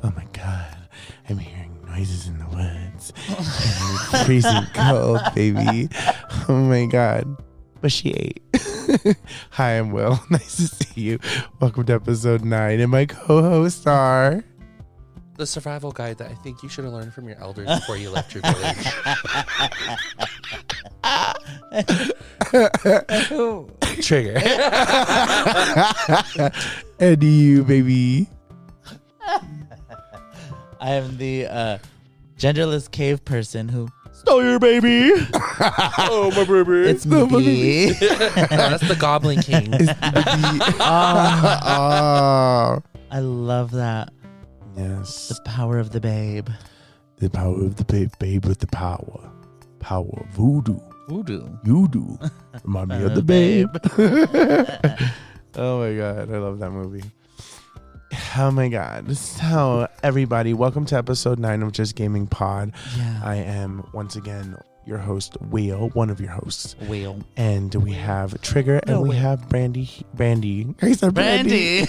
Oh my God, I'm hearing noises in the woods. It's freezing cold, baby. Oh my God. But she ate. Hi, I'm Will. Nice to see you. Welcome to episode 9. And my co-hosts are... The survival guide that I think you should have learned from your elders before you left your village. Trigger. And you, baby. I am the genderless cave person who stole your baby. Oh, my baby. It's me. That's the Goblin King. Oh. I love that. Yes. The power of the babe. The power of the babe with the power. Power of voodoo. Voodoo. You do. Remind me of the babe. Oh my God. I love that movie. Oh my God. So everybody, welcome to episode 9 of Just Gaymin Pod. Yeah. I am once again your host, Will, one of your hosts. Will. And we have Trigger and we have Brandy. I said Brandy.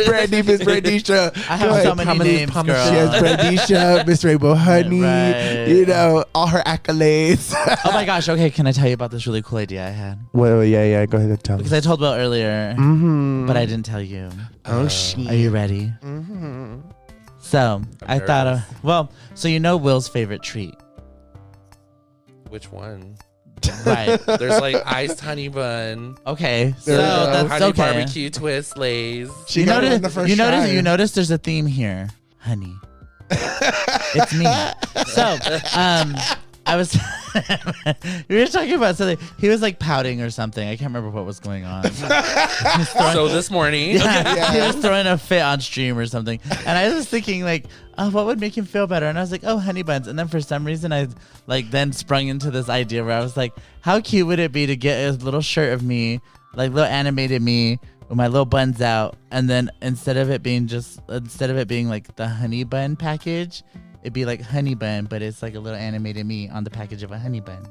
Brandy, Miss Brandisha. I have so many names, girl. She has Brandisha, Miss Rainbow Honey, Right. you know, all her accolades. Oh my gosh. Okay, can I tell you about this really cool idea I had? Well, yeah, go ahead and tell me. Because I told Will earlier, but I didn't tell you. Oh, shit. Are you ready? Mm-hmm. So, I thought nervous. so you know Will's favorite treat. Which one? Right. There's like iced honey bun, Okay. So There's, that's honey okay. barbecue twist lays. She You got it in the notice, first you notice, try. you notice there's a theme here. Honey. It's me. So, I was, we were talking about something. He was like pouting or something. I can't remember what was going on. So this morning, Yeah, he was throwing a fit on stream or something. And I was thinking like, oh, what would make him feel better? And I was like, oh, honey buns. And then for some reason I like then sprung into this idea where I was like, how cute would it be to get a little shirt of me, like little animated me with my little buns out. And then instead of it being like the honey bun package, it'd be like honey bun, but it's like a little animated me on the package of a honey bun.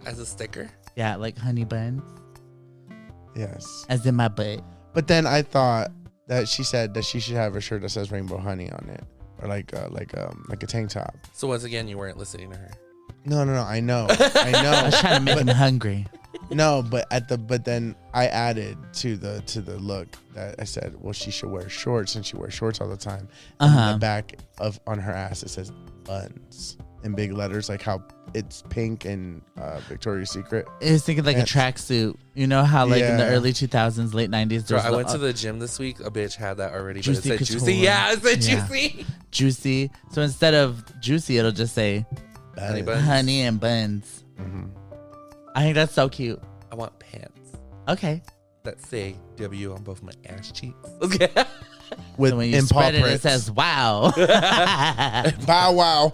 as a sticker. Yeah, like honey buns, Yes. as in my butt. But then I thought that she said that she should have a shirt that says Rainbow Honey on it. Or like a tank top. So once again, you weren't listening to her. No, I know. I was trying to make him hungry. No, but then I added to the look that I said, well, she should wear shorts, and she wears shorts all the time. And in the back on her ass it says buns in big letters, like how it's pink and Victoria's Secret. I was thinking like a tracksuit. You know how like in the Yeah. early 2000s, late 90s. Bro, I went to the gym this week. A bitch had that already, but it Juicy said couture. juicy. Yeah, it said Yeah. juicy. Juicy. So instead of juicy, it'll just say Honey buns. honey and buns. Mm-hmm. I think that's so cute. I want pants Okay. that say W on both my ass cheeks. Okay. With So when you in paw spread it, it prints. says wow. Bow wow.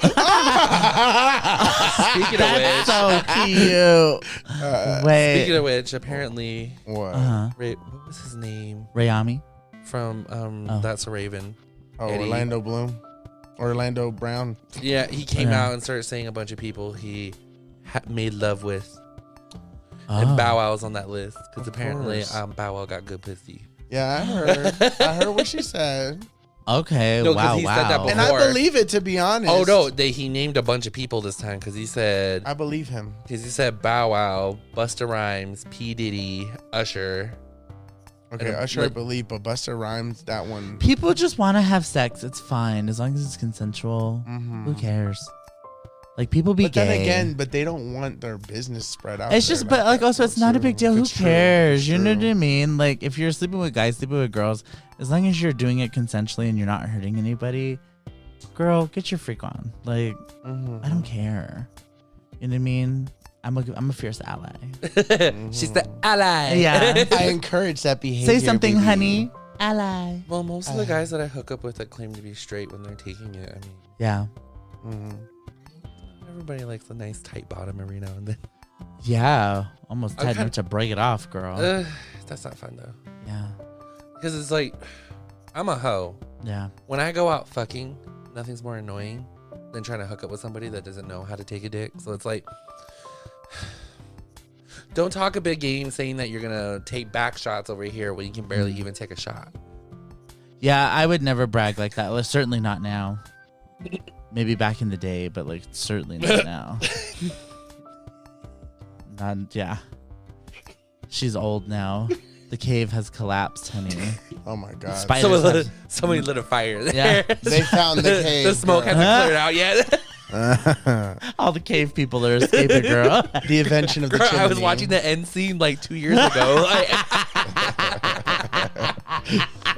Speaking of which, That's so cute. Wait. speaking of which, apparently, What? what was his name Rayami. from That's a Raven? Oh, Eddie. Orlando Bloom. Orlando Brown. Yeah, he came Yeah. out and started saying a bunch of people he made love with. Oh. And Bow Wow was on that list because Of apparently course. Bow Wow got good pussy. Yeah, I heard what she said. Okay. No, 'cause wow. he said that Wow. before. And I believe it, to be honest. Oh no, he named a bunch of people this time because he said I believe him. Bow Wow, Busta Rhymes, P Diddy, Usher. Okay, And, Usher, I like- believe, but Busta Rhymes, that one. People just want to have sex. It's fine as long as it's consensual. Mhm. Who cares? Like people be But gay. then again, but they don't want their business spread out. It's there just, but like that. also, it's not a big deal. Who It's true. cares? It's You know what true. I mean? Like if you're sleeping with guys, sleeping with girls, as long as you're doing it consensually and you're not hurting anybody, girl, get your freak on. Like Mhm. I don't care. You know what I mean? I'm a fierce ally. She's the ally. Yeah. I encourage that behavior. Say something, baby. honey. Ally. Well, most of the guys that I hook up with that claim to be straight when they're taking it, I mean, Yeah. Mhm. everybody likes a nice tight bottom every now and then. Yeah. Almost I'm tight kinda- enough to break it off, girl. That's not fun though, Yeah. because it's like I'm a hoe. Yeah. When I go out fucking, nothing's more annoying than trying to hook up with somebody that doesn't know how to take a dick. So it's like, don't talk a big game saying that you're gonna take back shots over here when you can barely even take a shot. Yeah, I would never brag like that. Well, certainly not now. Maybe back in the day, but like certainly not now. Yeah. She's old now. The cave has collapsed, honey. Oh my God. Somebody lit a fire there. Yeah. They found the cave. The smoke hasn't cleared out yet. All the cave people are escaping, girl. The invention of the chimney. I was watching the end scene like 2 years ago.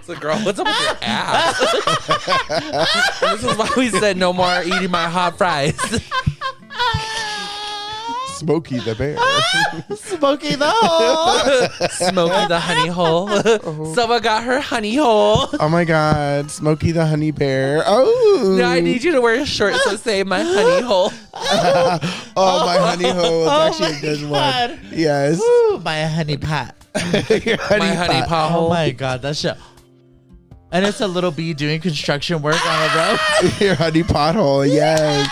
So, girl, what's up with your ass? This is why we said no more eating my hot fries. Smokey the bear. Smokey the hole. Smokey the honey hole. Someone got her honey hole. Oh my God. Smokey the honey bear. Oh. Now I need you to wear shorts that say my honey hole. Oh, my honey hole. It's actually a good one. Yes. Ooh, my honey pot. Your My honey pot Oh hole. my God, that shit. And it's a little bee doing construction work on a rope. Your honey pothole. Yes.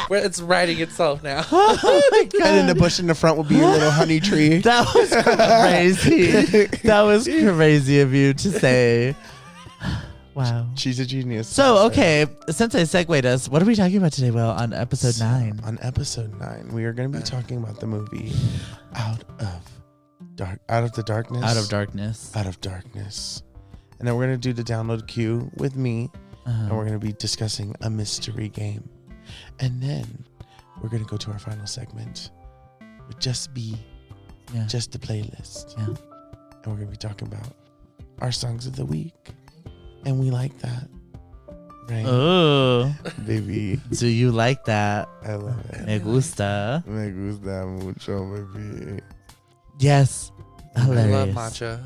Where it's writing itself now. Oh my God. And then the bush in the front will be your little honey tree. That was crazy. That was crazy of you to say. Wow. She's a genius. So, okay, since I segued us, what are we talking about today, Will, on episode 9? On episode 9, we are going to be talking about the movie Out of the Darkness. Out of Darkness. Out of Darkness. And then we're going to do the download queue with me. And we're going to be discussing a mystery game. And then we're going to go to our final segment with Just the playlist. Yeah. And we're going to be talking about our songs of the week. And we like that. Right? Oh. Baby. Do you like that? I love it. Me gusta. Me gusta mucho, baby. Yes. Hilarious. I love matcha.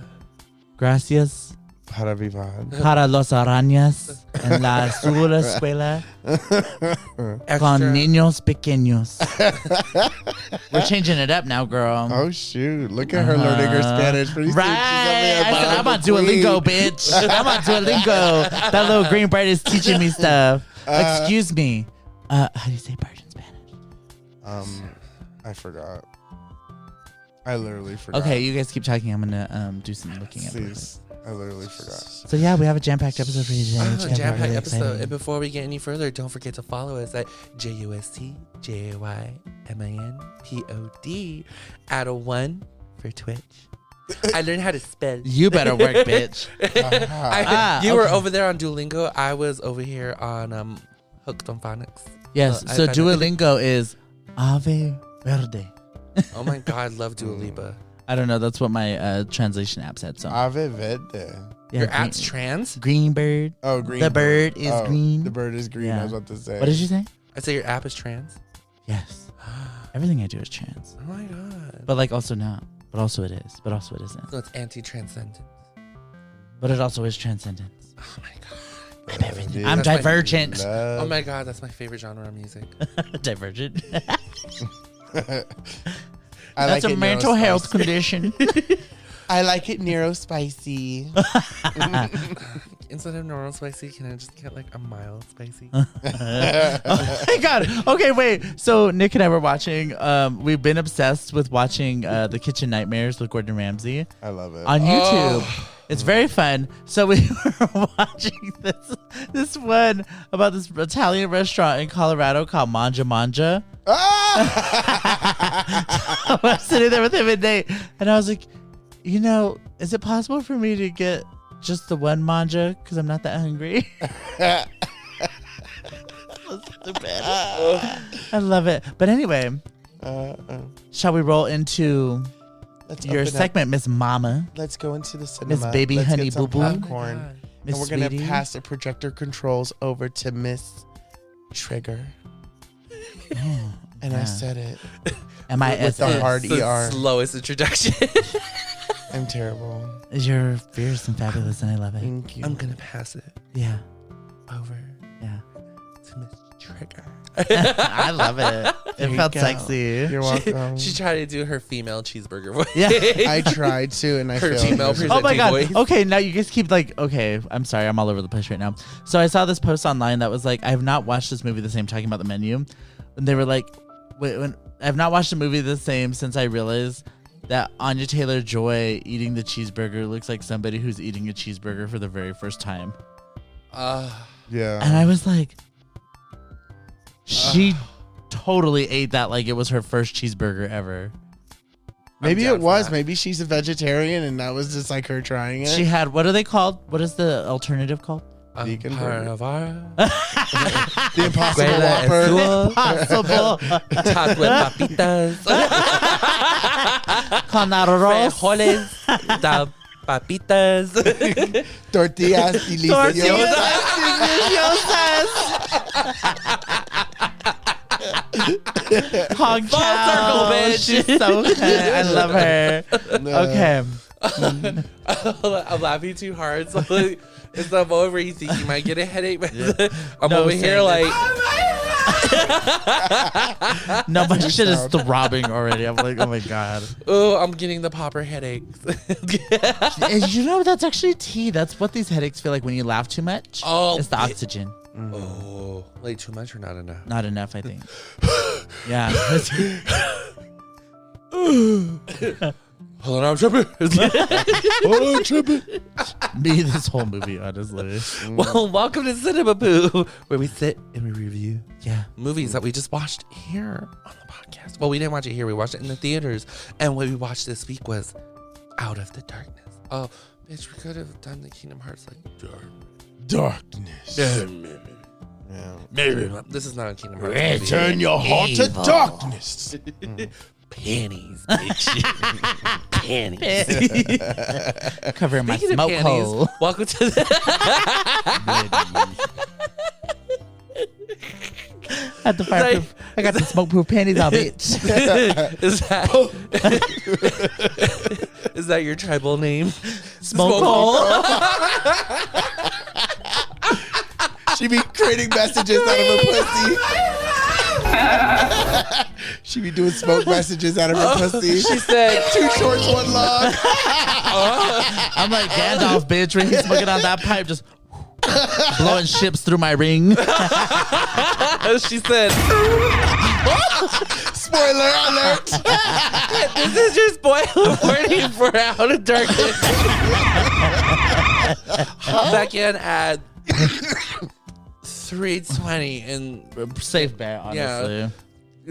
Gracias. Para vivar. Para los arañas en la azul escuela con niños pequeños. We're changing it up now, girl. Oh, shoot. Look at her learning her Spanish. Pretty soon Right. she's I said, I'm on Duolingo, bitch. I'm on Duolingo. That little green bird is teaching me stuff. Excuse me. How do you say bird in Spanish? I forgot. I literally forgot. Okay, you guys keep talking. I'm going to do some looking at Please. I literally forgot. So, yeah, we have a jam-packed episode for you today. It's gonna be Jam-packed really episode. exciting. And before we get any further, don't forget to follow us at JustGayminPod add a 1 for Twitch. I learned how to spell. You better work, bitch. You were okay. over there on Duolingo. I was over here on Hooked on Phonics. Yes, so Duolingo is Ave Verde. Oh my God, love Dua Lipa. I don't know. That's what my translation app said. So Ave Verde. yeah, Your app's trans? green bird. Oh, green. The bird is green. The bird is green. Yeah. I was about to say. What did you say? I say your app is trans. Yes. Everything I do is trans, Oh my God. but like also not. But also it is. But also it isn't. So it's anti-transcendent. But it also is transcendence. Oh my God. I'm everything. I'm That's my- divergent. Oh my God, that's my favorite genre of music. Divergent. That's That's a mental health condition. I like it Nero spicy. Instead of normal spicy, can I just get like a mild spicy? Oh my God. Okay, wait. So Nick and I were watching. We've been obsessed with watching The Kitchen Nightmares with Gordon Ramsay I love it. on YouTube. It's very fun. So we were watching this one about this Italian restaurant in Colorado called Manja Manja. I was sitting there with him and Nate, and I was like, you know, is it possible for me to get just the one manja because I'm not that hungry? So stupid. I love it. But anyway, shall we roll into Let's your open up. segment, Miss Mama, Let's go into the cinema. Miss Baby Let's Honey get some Boo Boo? popcorn. Miss And we're going to Sweetie? pass the projector controls over to Miss Trigger. Oh, And yeah. I said it. M-I-S-S. With the hard The ER. slowest introduction. I'm terrible. You're fierce and fabulous, and I love it. Thank you. I'm gonna pass it Yeah, over yeah. to Miss Trigger. I love it. There It you felt go. sexy. You're welcome. She tried to do her female cheeseburger voice. Yeah. I tried to, and I Her failed. female Oh my God. voice. Okay, now you guys keep like, okay, I'm sorry, I'm all over the place right now. So I saw this post online that was like, I have not watched this movie the same, talking about the menu. And they were like, wait, when I've not watched a movie the same since I realized that Anya Taylor-Joy eating the cheeseburger looks like somebody who's eating a cheeseburger for the very first time. Yeah. And I was like, she totally ate that like it was her first cheeseburger ever. Maybe it was. Maybe she's a vegetarian and that was just like her trying it. She had, what are they called? What is the alternative called? Vegan burger. The The Impossible Whopper. Impossible. Topped with papitas. Con arroz. Frijoles. The papitas. Tortillas deliciosas. Hong Full Chow. circle, bitch. She's so good. I love her. Okay. I'm laughing too hard. So it's the moment where you think you might get a headache. But I'm No, over here same. like, No, my shit is throbbing already. I'm like, oh my God. oh, I'm getting the popper headaches. You know, that's actually tea. That's what these headaches feel like when you laugh too much. Oh, it's the oxygen. Oh, like too much or not enough? Not enough, I think. Yeah. Hold on, I'm tripping. Oh, tripping. Me, this whole movie, honestly. Well, welcome to Cinema Poo, where we sit and we review movies that we just watched here on the podcast. Well, we didn't watch it here. We watched it in the theaters. And what we watched this week was Out of the Darkness. Oh, bitch, we could have done the Kingdom Hearts like Darkness. This is not a Kingdom Hearts movie. Turn your heart to darkness. Panties, bitch. Panties. Covering my Speaking of smoke panties, hole. welcome to the At the fireproof. I got the smoke proof panties on, bitch. Is that your tribal name? Smoke hole. She be creating messages out of her pussy. She be doing smoke messages out of her pussy. She said, 2 shorts, 1 long. I'm like Gandalf, bitch, when he's smoking on that pipe, just blowing ships through my ring. she said, Spoiler alert. this is your spoiler warning for Out of Darkness. Hop back in at 3:20 and Safe bet, honestly. Yeah.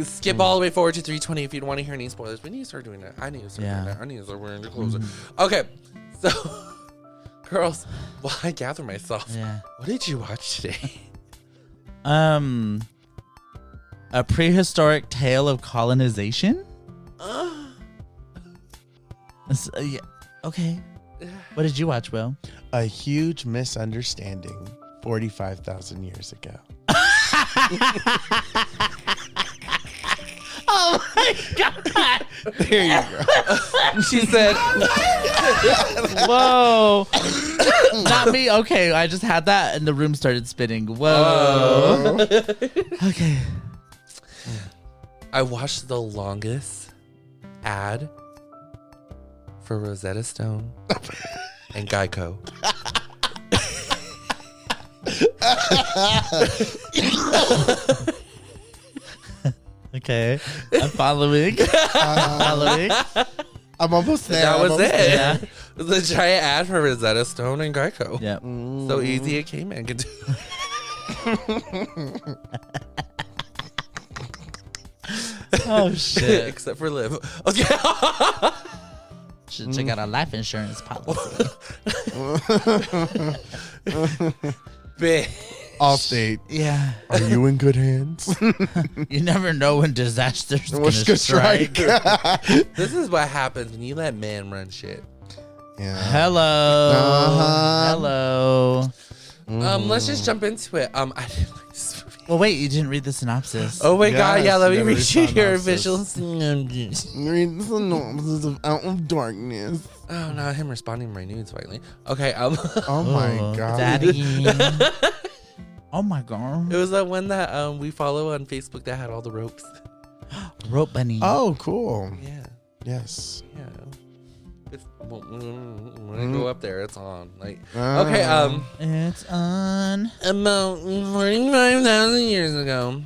Skip all the way forward to 3:20 if you don't want to hear any spoilers. We need to start doing that. I need to start doing that. I need to start wearing the clothes. Okay, so girls, while I gather myself, what did you watch today? A prehistoric tale of colonization. Yeah. Okay. What did you watch, Will? A huge misunderstanding 45,000 years ago. Oh my God. There you go. She said, whoa. Not me. Okay, I just had that and the room started spinning. Whoa. Okay. I watched the longest ad for Rosetta Stone and Geico. Okay. I'm following. I'm almost there. That was it. Yeah. It was a giant ad for Rosetta Stone and Geico. Yeah. So easy it came and could do. Oh shit. Except for Liv. Okay. Should check out our life insurance policy. Allstate. Yeah. Are you in good hands? You never know when disaster's gonna What's gonna strike. This is what happens when you let men run shit. Yeah. Hello. Uh-huh. Hello. Let's just jump into it. I didn't like this movie. Well, wait, you didn't read the synopsis. Oh my god, yeah, let me Yes, read you your synopsis. official synopsis. Read the synopsis of Out of Darkness. Oh no, him responding to my nudes finally. Okay, Oh my god. Daddy. Oh my god. it was that one that we follow on Facebook that had all the ropes. Rope bunny. Oh, cool. Yeah. Yes. Yeah. It's, when I go up there, it's on. Like, okay, It's on. about 45,000 years ago,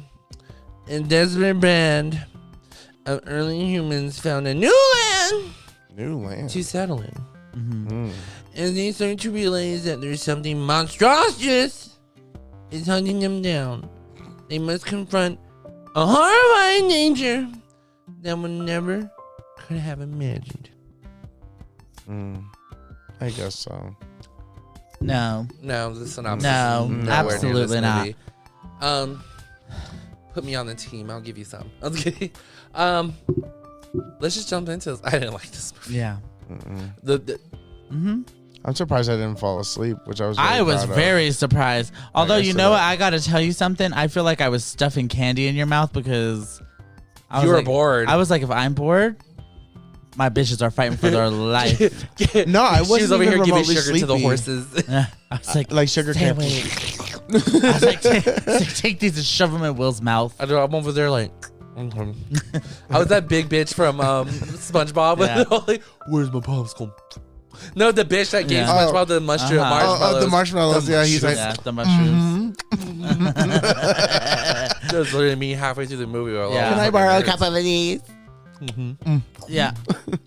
a desperate band of early humans found a new land New land. to settle in. Mm-hmm. And they start to realize that there's something monstrous is hunting them down. They must confront a horrifying danger that one never could have imagined. I guess so. No. No, the synopsis. No, is nowhere near absolutely this not. movie. Put me on the team. I'll give you some. Okay. Let's just jump into this. I didn't like this movie. Yeah. I'm surprised I didn't fall asleep, which I was. I was very surprised. Although, you know what? I got to tell you something. I feel like I was stuffing candy in your mouth because You were bored. I was like, if I'm bored, my bitches are fighting for their life. No, I wasn't. She was over here giving remotely sugar to the sleepy. horses. I was like sugar stay cane. awake. I was like, take these and shove them in Will's mouth. I don't know, I'm over there like. I was that big bitch from SpongeBob. Yeah. Like, where's my popsicle? No, the bitch that gave Yeah. SpongeBob the marshmallows. The marshmallows. Yeah, he's like, Yeah, the mushrooms. That was literally me halfway through the movie. Yeah. can I borrow a couple of these? Yeah.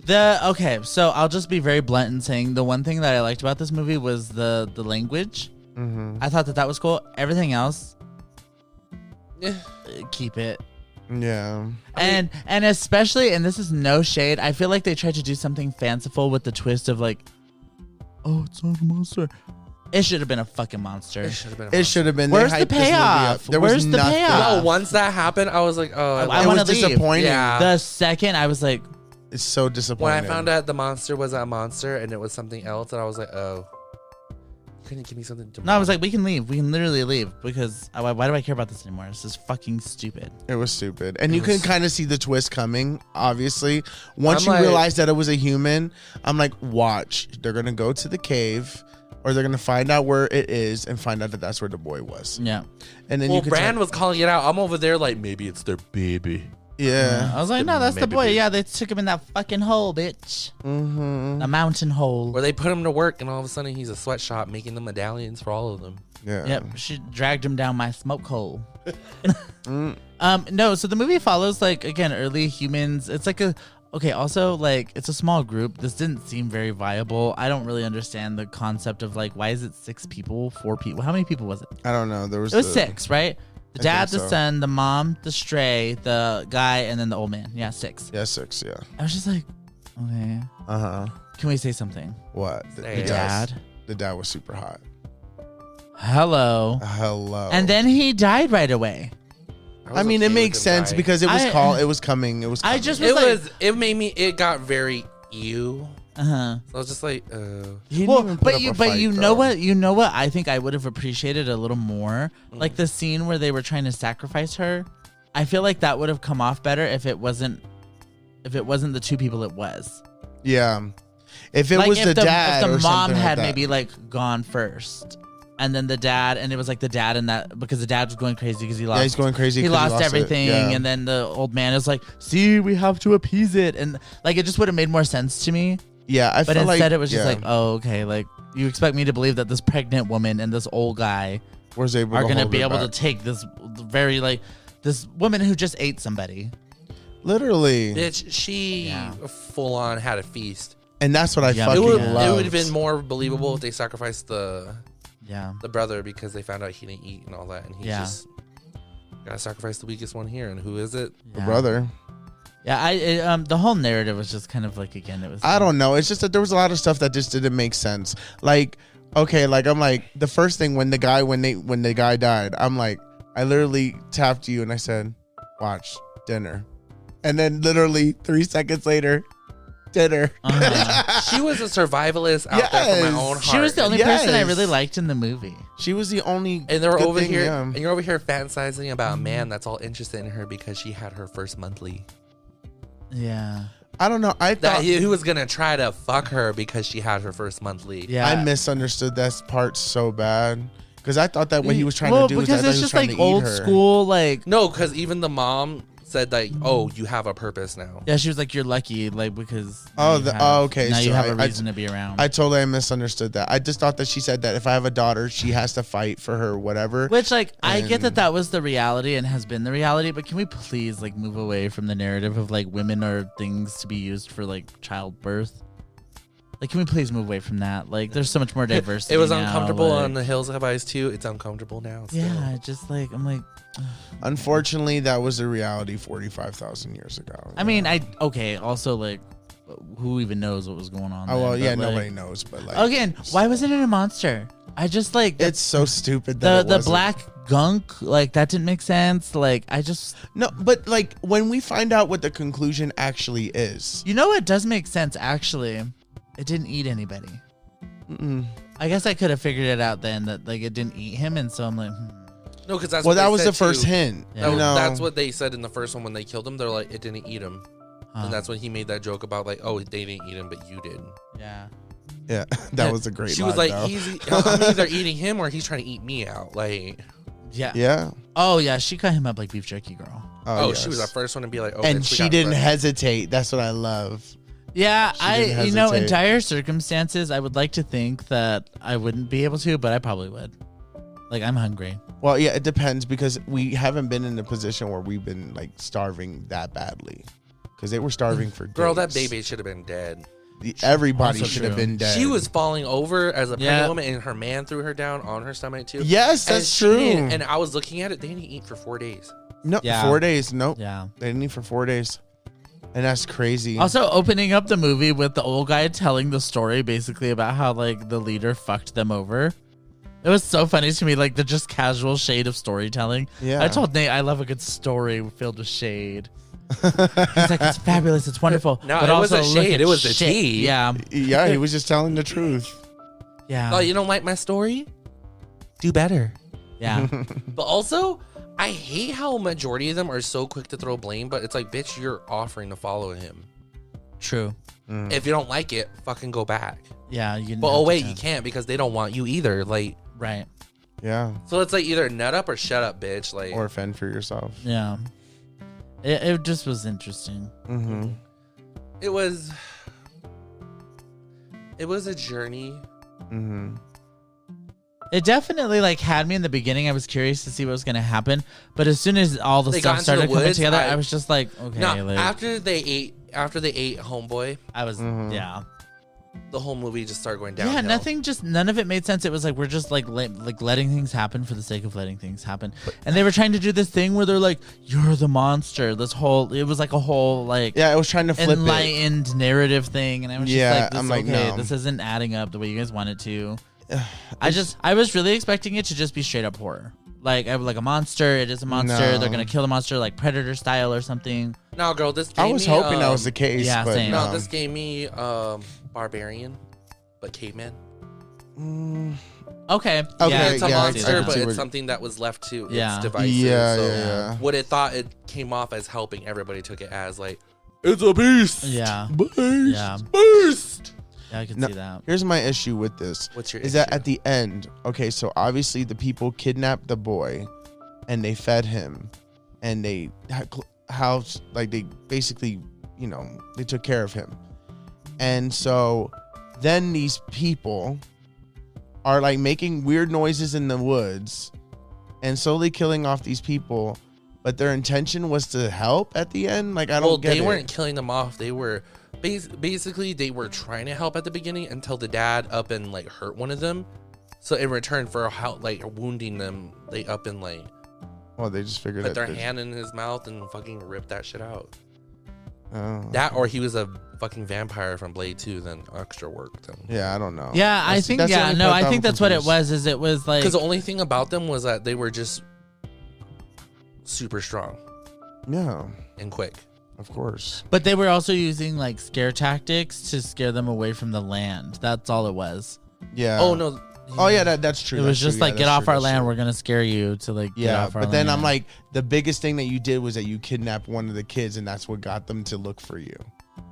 Okay, so I'll just be very blunt in saying the one thing that I liked about this movie was the language. I thought that was cool. Everything else, keep it. Yeah. And especially, and this is no shade, I feel like they tried to do something fanciful with the twist of like, oh, it's not a monster. It should have been a fucking monster. It should have been. Where's They the hyped this movie payoff? up. There Where's was the nothing. payoff? No, once that happened, I was like, oh. I It want was to leave. disappointing. Yeah. The second I was like, It's so disappointing. When I found out the monster was a monster and it was something else, and I was like, oh. Couldn't you give me something to no, I was like, we can leave. We can literally leave because why do I care about this anymore? This is fucking stupid. It was stupid. And you can kind of see the twist coming, obviously. Once I'm you like- realize that it was a human, I'm like, watch. They're going to go to the cave or they're going to find out where it is and find out that that's where the boy was. Yeah. And then well, you could Brand was calling it out. I'm over there like, maybe it's their baby. Yeah. I was like, no, that's the Maybe boy. they- Yeah, they took him in that fucking hole, bitch. Mm-hmm. A mountain hole. Where they put him to work, and all of a sudden he's a sweatshop making the medallions for all of them. Yeah. Yep, she dragged him down my smoke hole. No, so the movie follows like again early humans. It's like also like it's a small group. This didn't seem very viable. I don't really understand the concept of like why is it 6 people, 4 people? How many people was it? I don't know. It was 6, right? The I dad, think the so. son, the mom, the stray, the guy, and then the old man. Yeah, 6. Yeah, 6, yeah. I was just like, okay. Uh-huh. Can we say something? What? Say it. Dad. The dad was super hot. Hello. Hello. And then he died right away. I mean, it makes sense because it was it was coming. It was coming. I just was It got very ew. uh-huh. So I was just like, He didn't Well, even put but up you a but fight, you though. know what I think I would have appreciated a little more, like the scene where they were trying to sacrifice her. I feel like that would have come off better if it wasn't the 2 people it was. Yeah. If it Like was if the dad if the or mom something had like that. maybe like gone first, and then the dad, and it was like the dad and that because the dad was going crazy because he lost. Yeah, he's going crazy. He 'cause lost it. everything, Yeah. and then the old man is like, "See, we have to appease it," and like it just would have made more sense to me. Yeah, I But felt instead, like it was just yeah, like, "Oh, okay." Like you expect me to believe that this pregnant woman and this old guy was able are to going to hold be it able to back. take this very like this woman who just ate somebody. Literally, bitch, she full on had a feast. and that's what I Yeah, fucking It would loved. have been more believable if they sacrificed the Yeah. brother because they found out he didn't eat and all that, and he just gotta sacrifice the weakest one here. And who is it? the brother. Yeah, the whole narrative was just kind of like again it was. I don't know. It's just that there was a lot of stuff that just didn't make sense. Like, okay, like I'm like the first thing when the guy died, I'm like, I literally tapped you and I said, "Watch dinner," and then literally 3 seconds later, dinner. She was a survivalist out there from my own heart. She was the only person I Yes. really liked in the movie. She was the only. And they're good over thing, here, yeah. and you're over here fantasizing about a man that's all interested in her because she had her first monthly. Yeah. I don't know. I That thought he was gonna try to fuck her because she had her first monthly. Yeah. I misunderstood that part so bad because I thought that what he was trying well, to do was because that it's he was just trying like to eat old her. school, like No, because even the mom said like, "Oh, you have a purpose now." yeah, she was like, "You're lucky, like because Oh, you the- have- oh, okay, now so you have I- a reason to be around." I totally misunderstood that. I just thought that she said that if I have a daughter, she has to fight for her, whatever. Which, like, I get And- that was the reality and has been the reality, but can we please, like, move away from the narrative of, like, women are things to be used for, like, childbirth? Like, can we please move away from that? Like, there's so much more diversity. It was now, uncomfortable like, on the Hills Have Eyes too. It's uncomfortable now. Still. Yeah, just like I'm like. Unfortunately, that was a reality 45,000 years ago. I mean, also like, who even knows what was going on? Oh well, then, yeah, but, nobody knows. But like, again, why wasn't it a monster? I just like it's so stupid that the black gunk, like that didn't make sense. Like no, but like when we find out what the conclusion actually is, you know, it does make sense actually. It didn't eat anybody. I guess I could have figured it out then that like it didn't eat him, and so I'm like, No, because that's well, what that they was said the first too. hint. Yeah. You know? That's what they said in the first one when they killed him. They're like, it didn't eat him, and that's when he made that joke about like, oh, they didn't eat him, but you did. yeah. Yeah, that was a great. She line, was like, though. I'm either eating him or he's trying to eat me out. Like, Yeah. Yeah. Oh yeah, she cut him up like beef jerky, girl. oh, yes. she was the first one to be like, oh, and bitch, we she got didn't friends. hesitate. That's what I love. Yeah, She didn't in hesitate. dire circumstances, I would like to think that I wouldn't be able to, but I probably would. Like, I'm hungry. Well, yeah, it depends because we haven't been in a position where we've been like starving that badly. Because they were starving for Girl, that days. baby should have been dead. Everybody Also should have true. been dead. She was falling over as a pregnant Yeah. woman, and her man threw her down on her stomach too. Yes, And that's she true. didn't- And I was looking at it; they didn't eat for 4 days. No, Yeah. 4 days. Nope. Yeah. They didn't eat for 4 days. And that's crazy. Also, opening up the movie with the old guy telling the story basically about how, like, the leader fucked them over. It was so funny to me, like, the just casual shade of storytelling. Yeah. I told Nate I love a good story filled with shade. He's like, it's fabulous, it's wonderful. No, but it also wasn't look shade, at it was the shit. tea. Yeah. Yeah, he was just telling the truth. Yeah. Oh, you don't like my story? Do better. Yeah. But also, I hate how majority of them are so quick to throw blame, but it's like, bitch, you're offering to follow him. True. If you don't like it, fucking go back. Yeah. You But oh wait, you can't because they don't want you either. Like, Right. Yeah. so it's like either nut up or shut up, bitch. Like, Or fend for yourself. Yeah. It just was interesting. Mm-hmm. it was a journey. Mm-hmm. It definitely like had me in the beginning. I was curious to see what was going to happen, but as soon as all the They stuff got into the started coming woods, together, I- I was just like, okay. No, like, after they ate Homeboy, I was, yeah, the whole movie just started going downhill. yeah. None of it made sense. It was like we're just like letting things happen for the sake of letting things happen, and they were trying to do this thing where they're like, "You're the monster." It was like a whole like Yeah, I was trying to flip it. enlightened narrative thing, and I was Yeah, just I'm like, like, okay, no. this isn't adding up the way you guys want it to. I was really expecting it to just be straight up horror. Like I like a monster. It is a monster. No. They're gonna kill the monster like Predator style or something. No, girl, this gave I was me, hoping that was the case. yeah, but same. No, no. this gave me barbarian, but caveman. Okay. Okay, Yeah, It's a yeah, I monster, can but see it's where- something that was left to Yeah. its devices. Yeah, so yeah. what it thought it came off as helping, everybody took it as like, it's a beast. Yeah. Beast. Yeah. Beast. Yeah, I can No, see that. Here's my issue with this. What's your Is that issue? at the end, okay, so obviously the people kidnapped the boy and they fed him and they housed, like they basically, you know, they took care of him. And so then these people are like making weird noises in the woods and slowly killing off these people, but their intention was to help at the end? Like, I don't get they it. weren't killing them off. They were basically they were trying to help at the beginning until the dad up and like hurt one of them. So in return for help, like wounding them, they up and like Well, they just figured put that their hand in his mouth and fucking ripped that shit out. Oh. That or he was a fucking vampire from Blade 2, then extra work. Yeah, I don't know. Yeah, I That's- think that's the only part I that think I'm that's what it confused. was. Is it was like Because the only thing about them was that they were just super strong Yeah, and quick. of course. but they were also using like scare tactics to scare them away from the land. That's all it was. Yeah. Oh no. Oh yeah, that's true. It was That's just true. like Yeah, get that's off true, our that's land. true. We're gonna scare you to like get Yeah, off our but then land. I'm like, the biggest thing that you did was that you kidnapped one of the kids, and that's what got them to look for you.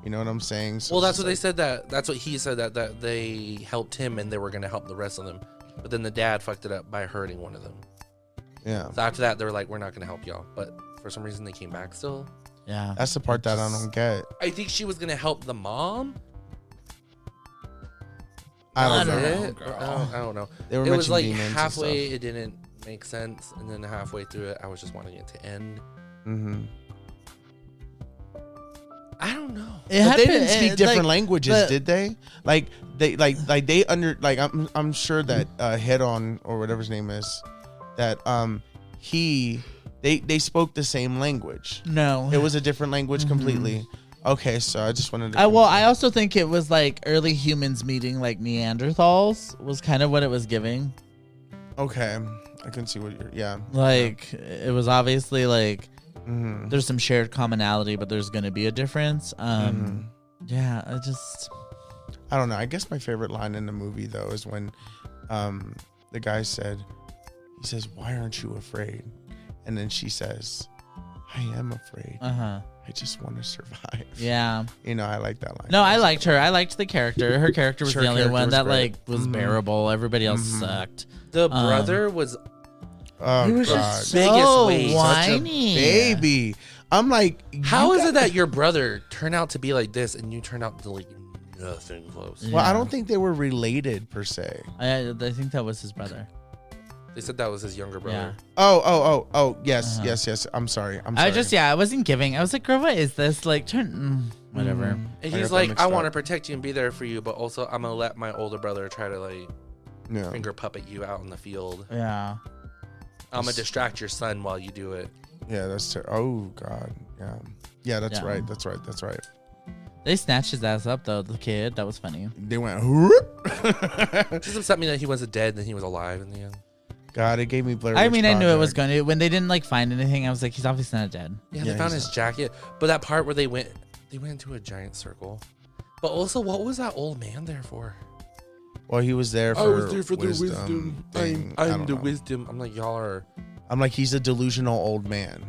You know what I'm saying? So Well, it's that's what just they said. That's what he said. That they helped him and they were gonna help the rest of them. But then the dad fucked it up by hurting one of them. like, yeah, So after that, they were like, "We're not gonna help y'all." But for some reason, they came back still. yeah, that's the part that I don't get. I think she was gonna help the mom. I I don't don't know. know. It? girl. I don't know. They were It was like mentioning demons and halfway, stuff. it didn't make sense, and then halfway through it, I was just wanting it to end. Mm-hmm. I don't know. But they didn't speak different languages, did they? Like they I'm sure that Heron or whatever his name is, that they spoke the same language. No, it was a different language completely. Okay, so I just wanted to. I also think it was like early humans meeting like Neanderthals was kind of what it was giving. Okay, I can see what you're. Like it was obviously like there's some shared commonality, but there's gonna be a difference. Yeah, I don't know. I guess my favorite line in the movie though is when the guy says, "Why aren't you afraid?" And then she says, "I am afraid. I just want to survive." Yeah. You know, I like that line. No, I liked her. I liked the character. Her character was the only one that great. Was bearable. Everybody else sucked. The brother was he was just biggest weight. Whiny. Baby. I'm like, how is it that your brother turned out to be like this and you turned out to like nothing close? Well, I don't think they were related per se. I think that was his brother. They said that was his younger brother. Yeah. Oh, yes. I'm sorry. I wasn't giving. I was like, girl, what is this? Like, whatever. And he's like, I want to protect you and be there for you, but also I'm going to let my older brother try to like finger puppet you out in the field. Yeah. I'm going to distract your son while you do it. Yeah, that's oh, God. Yeah. Yeah, that's right. That's right. They snatched his ass up, though, the kid. That was funny. They went, whoop. Just upset me that he wasn't dead and then he was alive in the end. God, it gave me Blair Witch I mean, I knew it was going to. When they didn't like find anything, I was like, he's obviously not dead. Yeah, they found his jacket. But that part where they went into a giant circle. But also, what was that old man there for? Well, he was there for the wisdom. I'm the wisdom. I'm like, y'all are. I'm like, he's a delusional old man.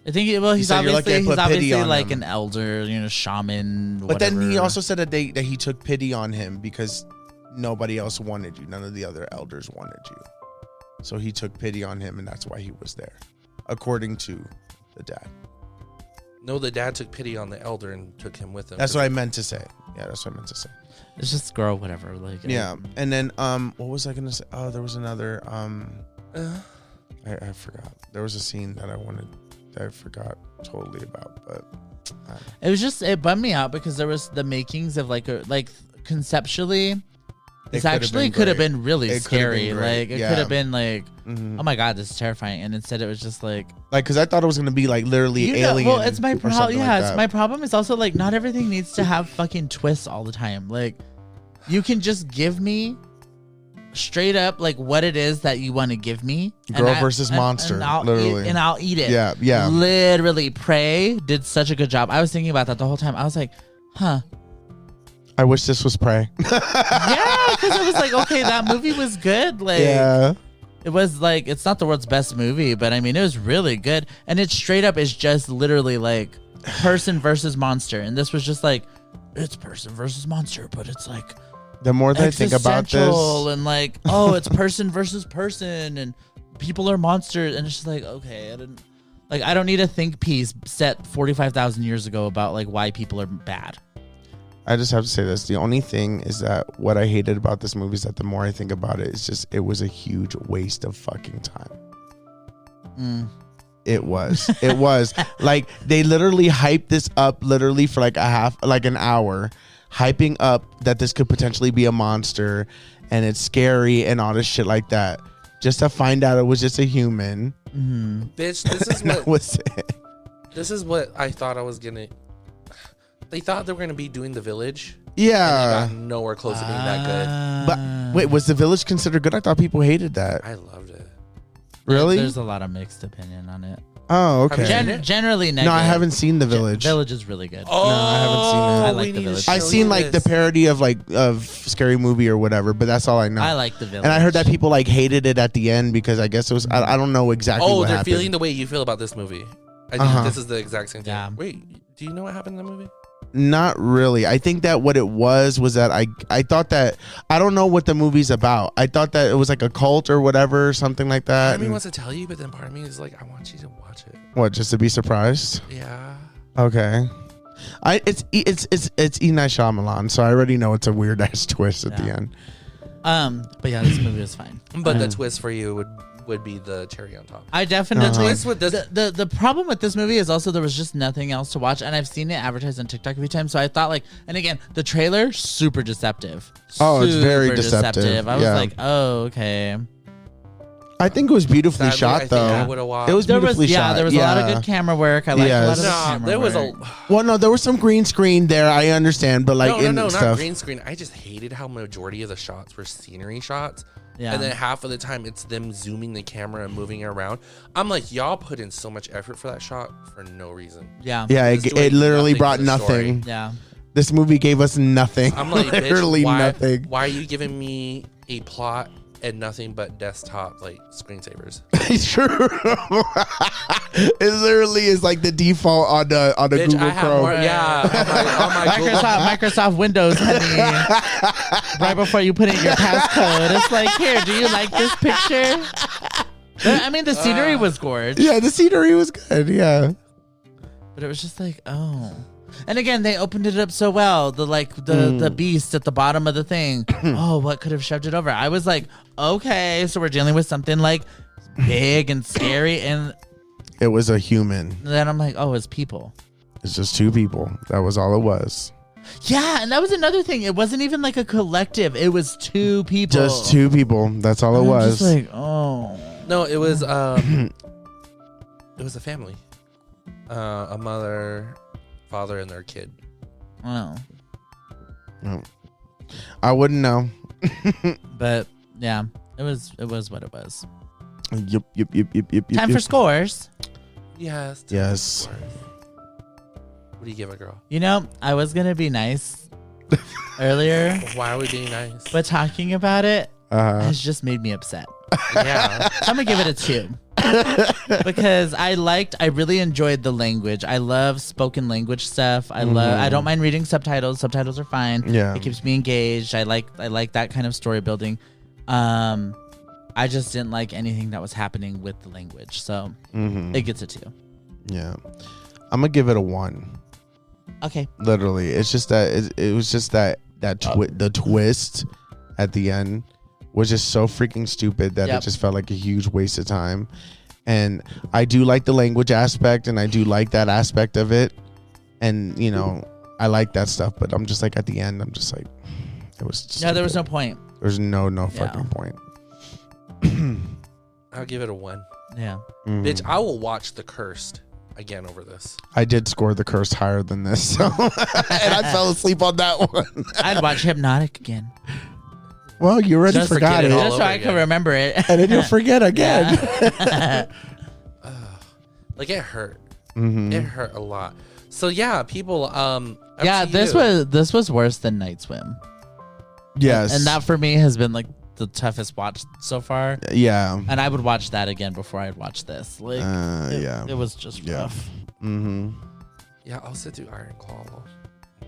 I think, he's obviously like an elder, shaman. But then he also said that he took pity on him because nobody else wanted you. None of the other elders wanted you. So he took pity on him, and that's why he was there, according to the dad. No, the dad took pity on the elder and took him with him. That's what I meant to say. Yeah, that's what I meant to say. It's just girl, whatever. Like yeah, and then what was I gonna say? Oh, there was another. I forgot. There was a scene that I forgot totally about, but it was just it bummed me out because there was the makings of like conceptually. This actually could have been really scary. Like it could have been like, oh my God, this is terrifying. And instead, it was just like because I thought it was gonna be like literally alien. Well, it's my problem. Yeah, it's my problem. Is also like not everything needs to have fucking twists all the time. Like you can just give me straight up like what it is that you want to give me. Girl versus monster, literally, and I'll eat it. Yeah. Literally, Prey did such a good job. I was thinking about that the whole time. I was like, huh. I wish this was Prey. Yeah, because it was like, okay, that movie was good. Like, yeah. It was like, it's not the world's best movie, but I mean, it was really good. And it straight up is just literally like person versus monster. And this was just like, it's person versus monster, but it's like the more that I think about this, and like, oh, it's person versus person, and people are monsters, and it's just like, okay, I don't need a think piece set 45,000 years ago about like why people are bad. I just have to say this. The only thing is that what I hated about this movie is that the more I think about it, it's just it was a huge waste of fucking time. It was. It was like they literally hyped this up literally for like an hour, hyping up that this could potentially be a monster and it's scary and all this shit like that, just to find out it was just a human. Bitch, this is what was it. This is what I thought I was gonna. They thought they were gonna be doing The Village. Yeah, and they got nowhere close to being that good. But wait, was The Village considered good? I thought people hated that. I loved it. Really? There's a lot of mixed opinion on it. Oh, okay. Generally negative. No, I haven't seen The Village. Village is really good. Oh, no, I haven't seen it. I like The Village. I've seen like the parody of Scary Movie or whatever, but that's all I know. I like The Village. And I heard that people like hated it at the end because I guess it was I don't know exactly what happened. Oh, they're feeling the way you feel about this movie. I think this is the exact same thing. Yeah. Wait, do you know what happened in the movie? Not really. I think that what it was that I thought that I don't know what the movie's about. I thought that it was like a cult or whatever, something like that. Part of me wants to tell you, but then part of me is like, I want you to watch it. What, just to be surprised? Yeah. Okay. It's E. Night Shyamalan, so I already know it's a weird ass twist at the end. But yeah, this movie was fine. But the twist for you would would be the cherry on top. I definitely. Twist with this. The problem with this movie is also there was just nothing else to watch, and I've seen it advertised on TikTok a few times. So I thought like, and again, the trailer super deceptive. Oh, it's very Super deceptive. I was Yeah. like, oh, okay. I think it was beautifully Sadly, I shot think though. I would've watched. It was beautifully shot. There was a lot of good camera work. I liked a lot of the camera there was work. Well, no, there was some green screen there. I understand, but like no, stuff. not green screen. I just hated how majority of the shots were scenery shots. Yeah. And then half of the time it's them zooming the camera and moving it around. I'm like, y'all put in so much effort for that shot for no reason. Yeah. Yeah, It's it doing literally nothing brought to the story. nothing. Yeah. This movie gave us nothing. I'm like, literally bitch, nothing. why are you giving me a plot and nothing but desktop like screensavers? It's true. It literally is like the default on the Bitch, Google I have Chrome. more, yeah, on my Google. Microsoft Windows, honey. Right before you put in your passcode, it's like, here, do you like this picture? I mean, the scenery was gorgeous. Yeah, the scenery was good. Yeah. But it was just like, oh. And again, they opened it up so well. The beast at the bottom of the thing. Oh, what could have shoved it over? I was like, okay, so we're dealing with something like big and scary. And It was a human. then I'm like, oh, it's people. It's just two people. That was all it was. Yeah, and that was another thing. It wasn't even like a collective. It was two people. Just two people. That's all it I'm was. just like, oh. No, it was a family, a mother, father, and their kid. Oh. No. I wouldn't know. But yeah, it was what it was. Yep. Time for scores. Yes. Yes. What do you give a girl? You know, I was gonna be nice earlier, Why are we being nice? but talking about it has just made me upset. Yeah. So I'm gonna give it a 2 because I really enjoyed the language. I love spoken language stuff. I don't mind reading subtitles. Subtitles are fine. Yeah. It keeps me engaged. I like that kind of story building. I just didn't like anything that was happening with the language. So it gets a 2. Yeah. I'm gonna give it a 1. Okay. Literally, it's just that it was just that the twist at the end was just so freaking stupid that it just felt like a huge waste of time. And I do like the language aspect, and I do like that aspect of it, and you know I like that stuff. But I'm just like at the end, I'm just like, it was. Stupid. No, there was no point. There's no fucking point. I'll give it a 1. Yeah. Bitch, I will watch The Cursed again over this. I did score The Cursed higher than this, so and I fell asleep on that one. I'd watch Hypnotic again. Well, you already Just forgot it, all Just so over I can again. remember it. and then you'll forget again. Like it hurt. Mm-hmm. It hurt a lot. So yeah, people. Yeah, up to this you. was worse than Night Swim. Yes, And that for me has been like the toughest watch so far. yeah, And I would watch that again before I'd watch this. Like, yeah. it was just Yeah. rough. Mm-hmm. Yeah, I'll sit through Iron Claw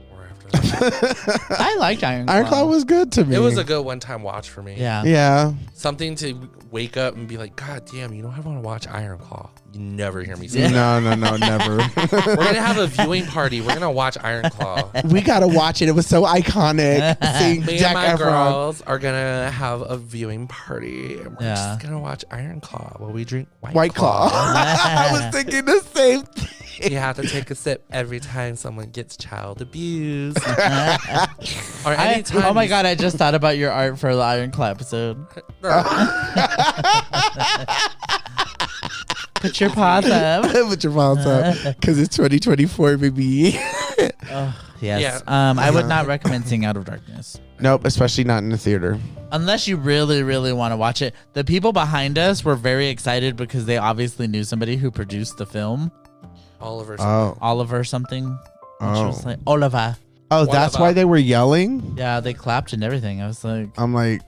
more after that. I liked Iron Claw. Iron Claw was good to me. It was a good one-time watch for me. Yeah. Yeah. Something to wake up and be like, God damn, you know I want to watch Iron Claw. You never hear me say No, never. We're gonna have a viewing party. We're gonna watch Iron Claw. We gotta watch it. It was so iconic. Seeing Me Jack and my Efron. girls are gonna have a viewing party. And we're just gonna watch Iron Claw while we drink White Claw. I was thinking the same thing. You have to take a sip every time someone gets child abused. Or anytime. Oh my God, I just thought about your art for the Iron Claw episode. Put your paws up. Put your paws up. Because it's 2024, baby. Yes. Yeah. I would not recommend seeing Out of Darkness. Nope, especially not in the theater. Unless you really, really want to watch it. The people behind us were very excited because they obviously knew somebody who produced the film. Oliver. Oliver something. And she was Oh. like, Oliver. Oh, that's why they were yelling? Yeah, they clapped and everything. I was like, I'm like,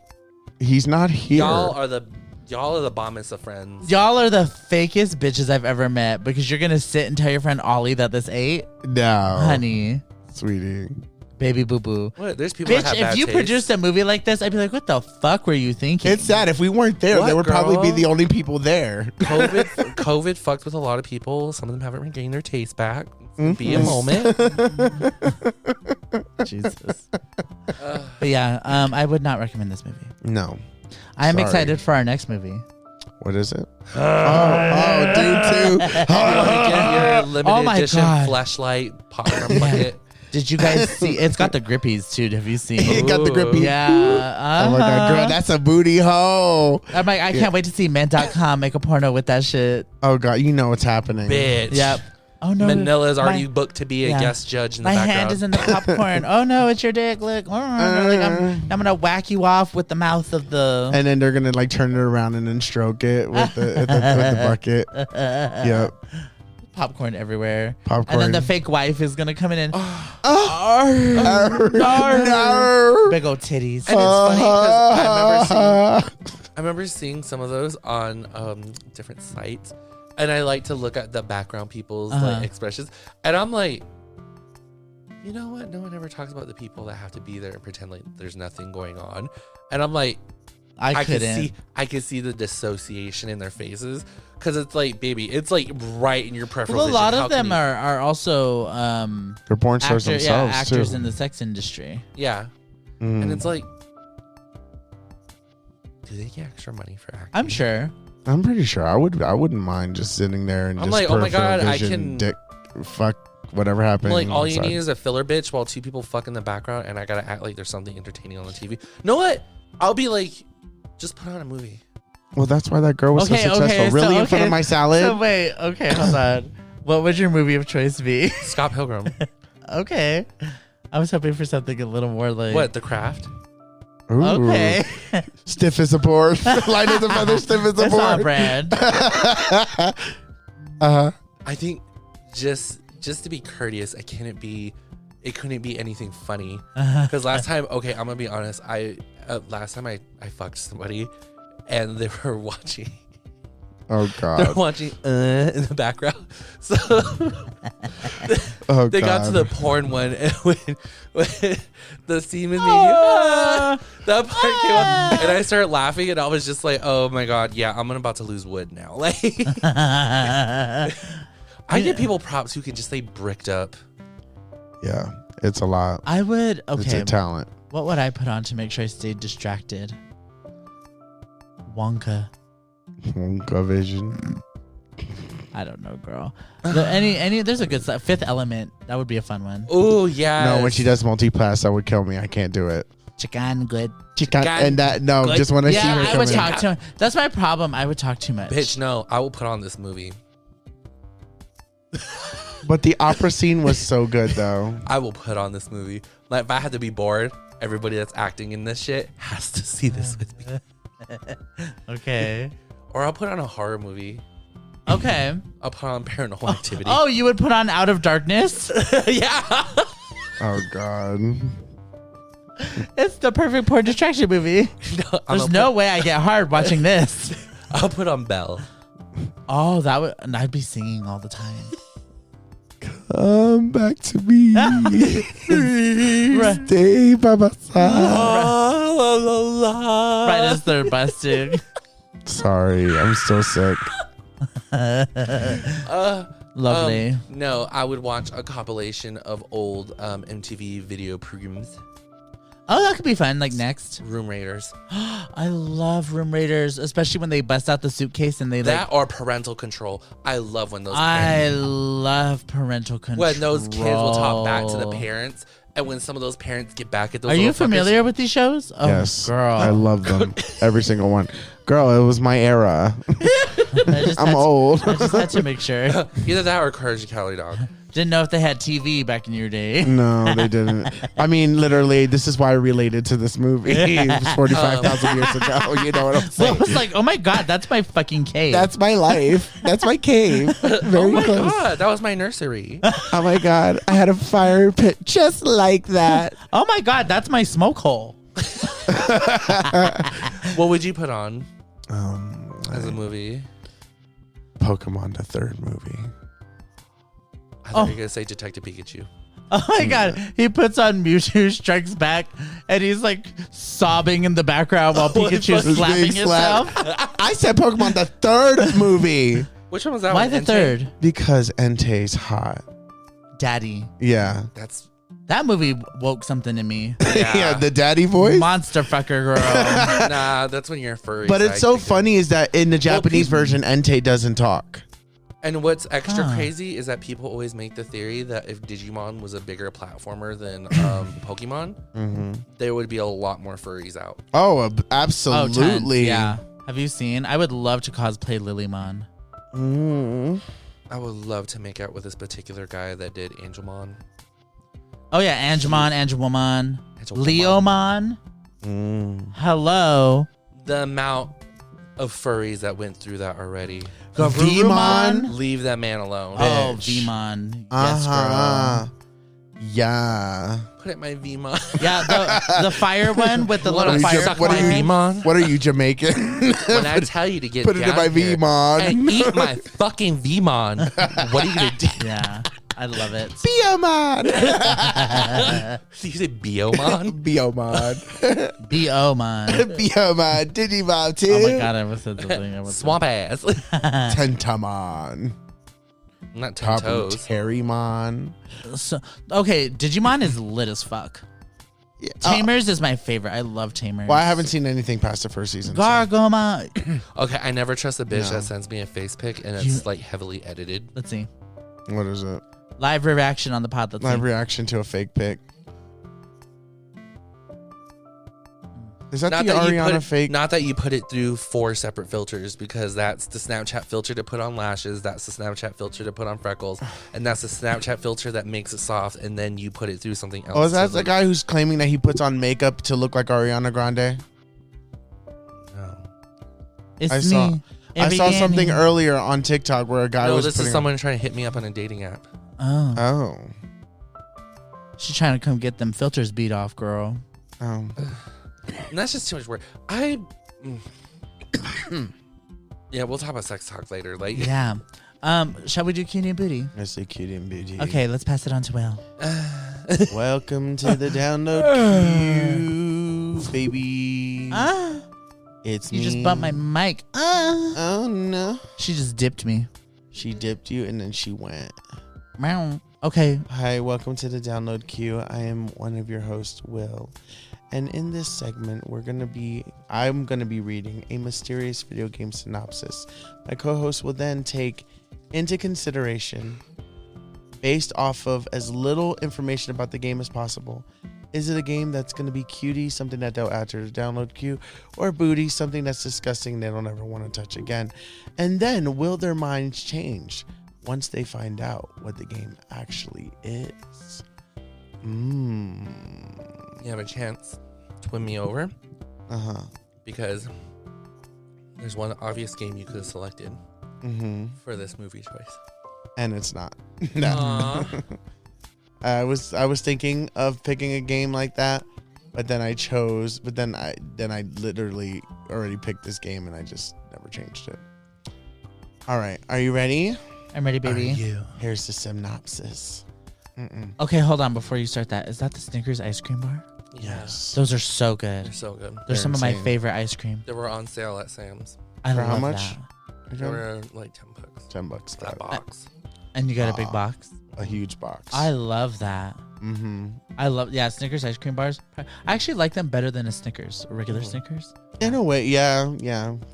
he's not here. Y'all are the bombest of friends. y'all are the fakest bitches I've ever met because you're going to sit and tell your friend Ollie that this ate? No. Honey. Sweetie. Baby boo boo. What? There's people that Bitch, have bad if you taste. produced a movie like this, I'd be like, what the fuck were you thinking? It's sad. If we weren't there, What, they would probably be girl? the only people there. COVID fucked with a lot of people. Some of them haven't regained their taste back. Be a moment. Jesus. But yeah, I would not recommend this movie. No. I am Sorry. excited for our next movie. What is it? Dude, too. Get your limited edition God. fleshlight popcorn bucket. Did you guys see? It's got the grippies too. Have you seen? It got the grippy. Yeah. Oh my God, girl, that's a booty hole. I'm like, I can't wait to see men.com make a porno with that shit. Oh God, you know what's happening. Bitch. Yep. Oh no. Manila's already booked to be a guest judge in the background. My hand is in the popcorn. Oh no, it's your dick. Look. I'm gonna whack you off with the mouth of the. And then they're gonna like turn it around and then stroke it with the bucket. Yep. Popcorn everywhere. Popcorn. And then the fake wife is gonna come in and No. big old titties. And it's funny because I remember seeing some of those on different sites, and I like to look at the background people's like expressions, and I'm like, you know what? No one ever talks about the people that have to be there and pretend like there's nothing going on, and I'm like, I could see the dissociation in their faces. Because it's like, baby, it's like right in your peripheral Well, a vision. lot of them are also they're porn stars themselves actors too. in the sex industry. Yeah. And it's like, do they get extra money for acting? I'm sure. I'm pretty sure I wouldn't mind just sitting there and I'm just like, oh my God, I vision, can dick, fuck, whatever happened. I'm like, all you inside. need is a filler bitch while two people fuck in the background, and I gotta act like there's something entertaining on the TV. Know what? I'll be like, just put on a movie. Well, that's why that girl was so successful. Really in front of my salad? So wait, okay, hold on. What would your movie of choice be? Scott Pilgrim. Okay. I was hoping for something a little more like... What, The Craft? Ooh. Okay. Stiff as a board. Light as a feather, stiff as a It's on board. brand. Uh-huh. I think just to be courteous, it couldn't be anything funny. Because last time, okay, I'm gonna be honest. Last time I fucked somebody, and they were watching. Oh They're God. watching in the background. So Oh they God. got to the porn one, and when the semen made that part came up, and I started laughing, and I was just like, "Oh my God, yeah, I'm about to lose wood now." Like, I give people props who can just say bricked up. Yeah, it's a lot. I would... It's Okay. a talent. What would I put on to make sure I stayed distracted? Wonka. Wonka vision. I don't know, girl. There's a good stuff. Fifth Element. That would be a fun one. Oh yeah. No, when she does multi-pass, that would kill me. I can't do it. Chicken good. And that, no, Good. just when I see her Yeah, I would coming. talk too much. That's my problem. I would talk too much. Bitch, no, I will put on this movie. But the opera scene was so good, though. I will put on this movie. Like, if I had to be bored, everybody that's acting in this shit has to see this with me. Okay. Or I'll put on a horror movie. Okay. I'll put on Paranormal Activity. Oh, you would put on Out of Darkness? Yeah. Oh God. It's the perfect porn distraction movie. No, There's no way I get hard watching this. I'll put on Belle. Oh, and I'd be singing all the time. Come back to me. Right. Stay by my side. Right as they're busting. Sorry, I'm still sick. Lovely. No, I would watch a compilation of old MTV video programs. Oh, that could be fun. Like next. Room Raiders. I love Room Raiders, especially when they bust out the suitcase and they That or Parental Control. I love when those I love parental control. when those kids will talk back to the parents, and when some of those parents get back at those Are you little fuckers- familiar with these shows? Oh, Yes, girl. I love them. Every single one. Girl, it was my era. I'm old. I just had to make sure. Either that or Courage the Cowardly Dog. Didn't know if they had TV back in your day. No, they didn't. I mean, literally, this is why I related to this movie. It was 45,000 years ago. You know what I'm Well, saying? I was like, oh my God, that's my fucking cave. That's my life. That's my cave. Very Oh my close. God, that was my nursery. Oh my God. I had a fire pit just like that. Oh my God, that's my smoke hole. What would you put on as a Like movie? Pokemon, the third movie. I thought you were going to say Detective Pikachu. Oh my God. He puts on Mewtwo Strikes Back and he's like sobbing in the background while Pikachu's Big slapping slap. himself. I said Pokemon, the third movie. Which one was that Why one? the Entei? third? Because Entei's hot. Daddy. Yeah. That's That movie woke something in me. Yeah, the daddy voice. Monster fucker girl. Nah, that's when you're furry. But it's so funny is that in the Japanese version, Entei doesn't talk. And what's extra crazy is that people always make the theory that if Digimon was a bigger platformer than Pokemon, there would be a lot more furries out. Oh, absolutely. Yeah. Have you seen? I would love to cosplay Lilymon. I would love to make out with this particular guy that did Angelmon. Oh, yeah. Angelwoman. Leomon. Hello. The amount of furries that went through that already. Vmon. Leave that man alone. Oh, Vmon. Yes, girl. Yeah. Put it in my Vmon. Yeah, the fire one with the little fire. What are you, Vmon? What are you, Jamaican? When I tell you to get put it in my Vmon and eat my fucking Vmon, what are you gonna do? Yeah, I love it. Biomon. You say Biomon? Biomon. Biomon. Biomon. Digimon too. Oh my god, I almost said something. Swamp ass. Tentamon. Not ten toes. Terrymon. So, okay, Digimon is lit as fuck. Yeah. Tamers is my favorite. I love Tamers. Well, I haven't seen anything past the first season. Gargomon. Okay, I never trust a bitch that sends me a face pic and it's like heavily edited. Let's see. What is it? Live reaction on the pod. Let's Live see. reaction to a fake pic. Is that Not the that Ariana fake? Not that you put it through 4 separate filters, because that's the Snapchat filter to put on lashes, that's the Snapchat filter to put on freckles, and that's the Snapchat filter that makes it soft, and then you put it through something else. Oh, is that the guy who's claiming that he puts on makeup to look like Ariana Grande? No. It's I me. I saw something earlier on TikTok where a guy was. No, this is someone trying to hit me up on a dating app. Oh. She's trying to come get them filters beat off, girl. Oh. And that's just too much work. Yeah, we'll talk about sex talk later. Like, yeah. Shall we do cutie and booty? Let's say cutie and booty. Okay, let's pass it on to Will. Welcome to the download queue, baby. It's you me. just bumped my mic. Oh no. She just dipped me. She dipped you and then she went. Meow. Okay. Hi, welcome to the download queue. I am one of your hosts, Will. And in this segment, I'm going to be reading a mysterious video game synopsis. My co-host will then take into consideration, based off of as little information about the game as possible. Is it a game that's going to be cutie, something that they'll add to the download queue, or booty, something that's disgusting they don't ever want to touch again? And then will their minds change once they find out what the game actually is? You have a chance to win me over. Because there's one obvious game you could have selected for this movie choice. And it's not. No. I was thinking of picking a game like that, but then I literally already picked this game and I just never changed it. All right, are you ready? I'm ready, baby. Here's the synopsis. Okay, hold on before you start that. Is that the Snickers ice cream bar? Yes. Those are so good. They're so good. They're some insane. of my favorite ice cream. They were on sale at Sam's. I For love how much? that. They were like $10. $10. That box. And you got a big box. A huge box. I love that. I love Snickers ice cream bars. I actually like them better than a Snickers, a regular Snickers. In a way, yeah.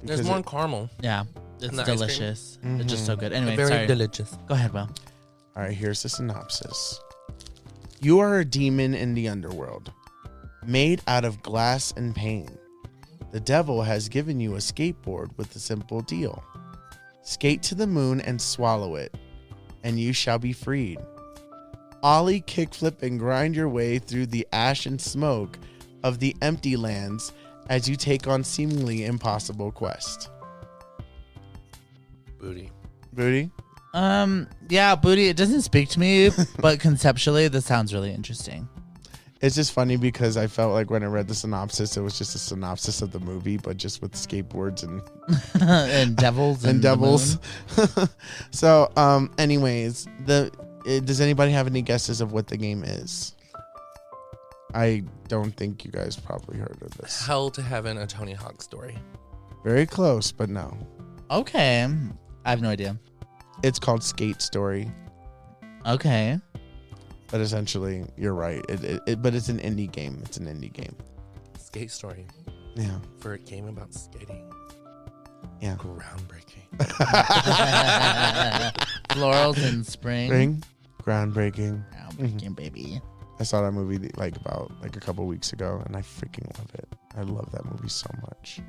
There's more caramel. Yeah, it's the delicious. It's just so good. Anyway, Very sorry. delicious. Go ahead, Will. All right, here's the synopsis. You are a demon in the underworld, made out of glass and pain. The devil has given you a skateboard with a simple deal. Skate to the moon and swallow it, and you shall be freed. Ollie, kickflip, and grind your way through the ash and smoke of the empty lands as you take on seemingly impossible quest. Booty. Yeah, booty. It doesn't speak to me, but conceptually, this sounds really interesting. It's just funny because I felt like when I read the synopsis, it was just a synopsis of the movie, but just with skateboards and and devils and devils. So, anyways, does anybody have any guesses of what the game is? I don't think you guys probably heard of this. Hell to Heaven, a Tony Hawk story. Very close, but no. Okay, I have no idea. It's called Skate Story. Okay. But essentially, you're right. But it's an indie game. It's an indie game. Skate story. Yeah. For a game about skating. Yeah. Groundbreaking. Florals in spring. Groundbreaking. Groundbreaking, baby. I saw that movie about a couple weeks ago, and I freaking love it. I love that movie so much.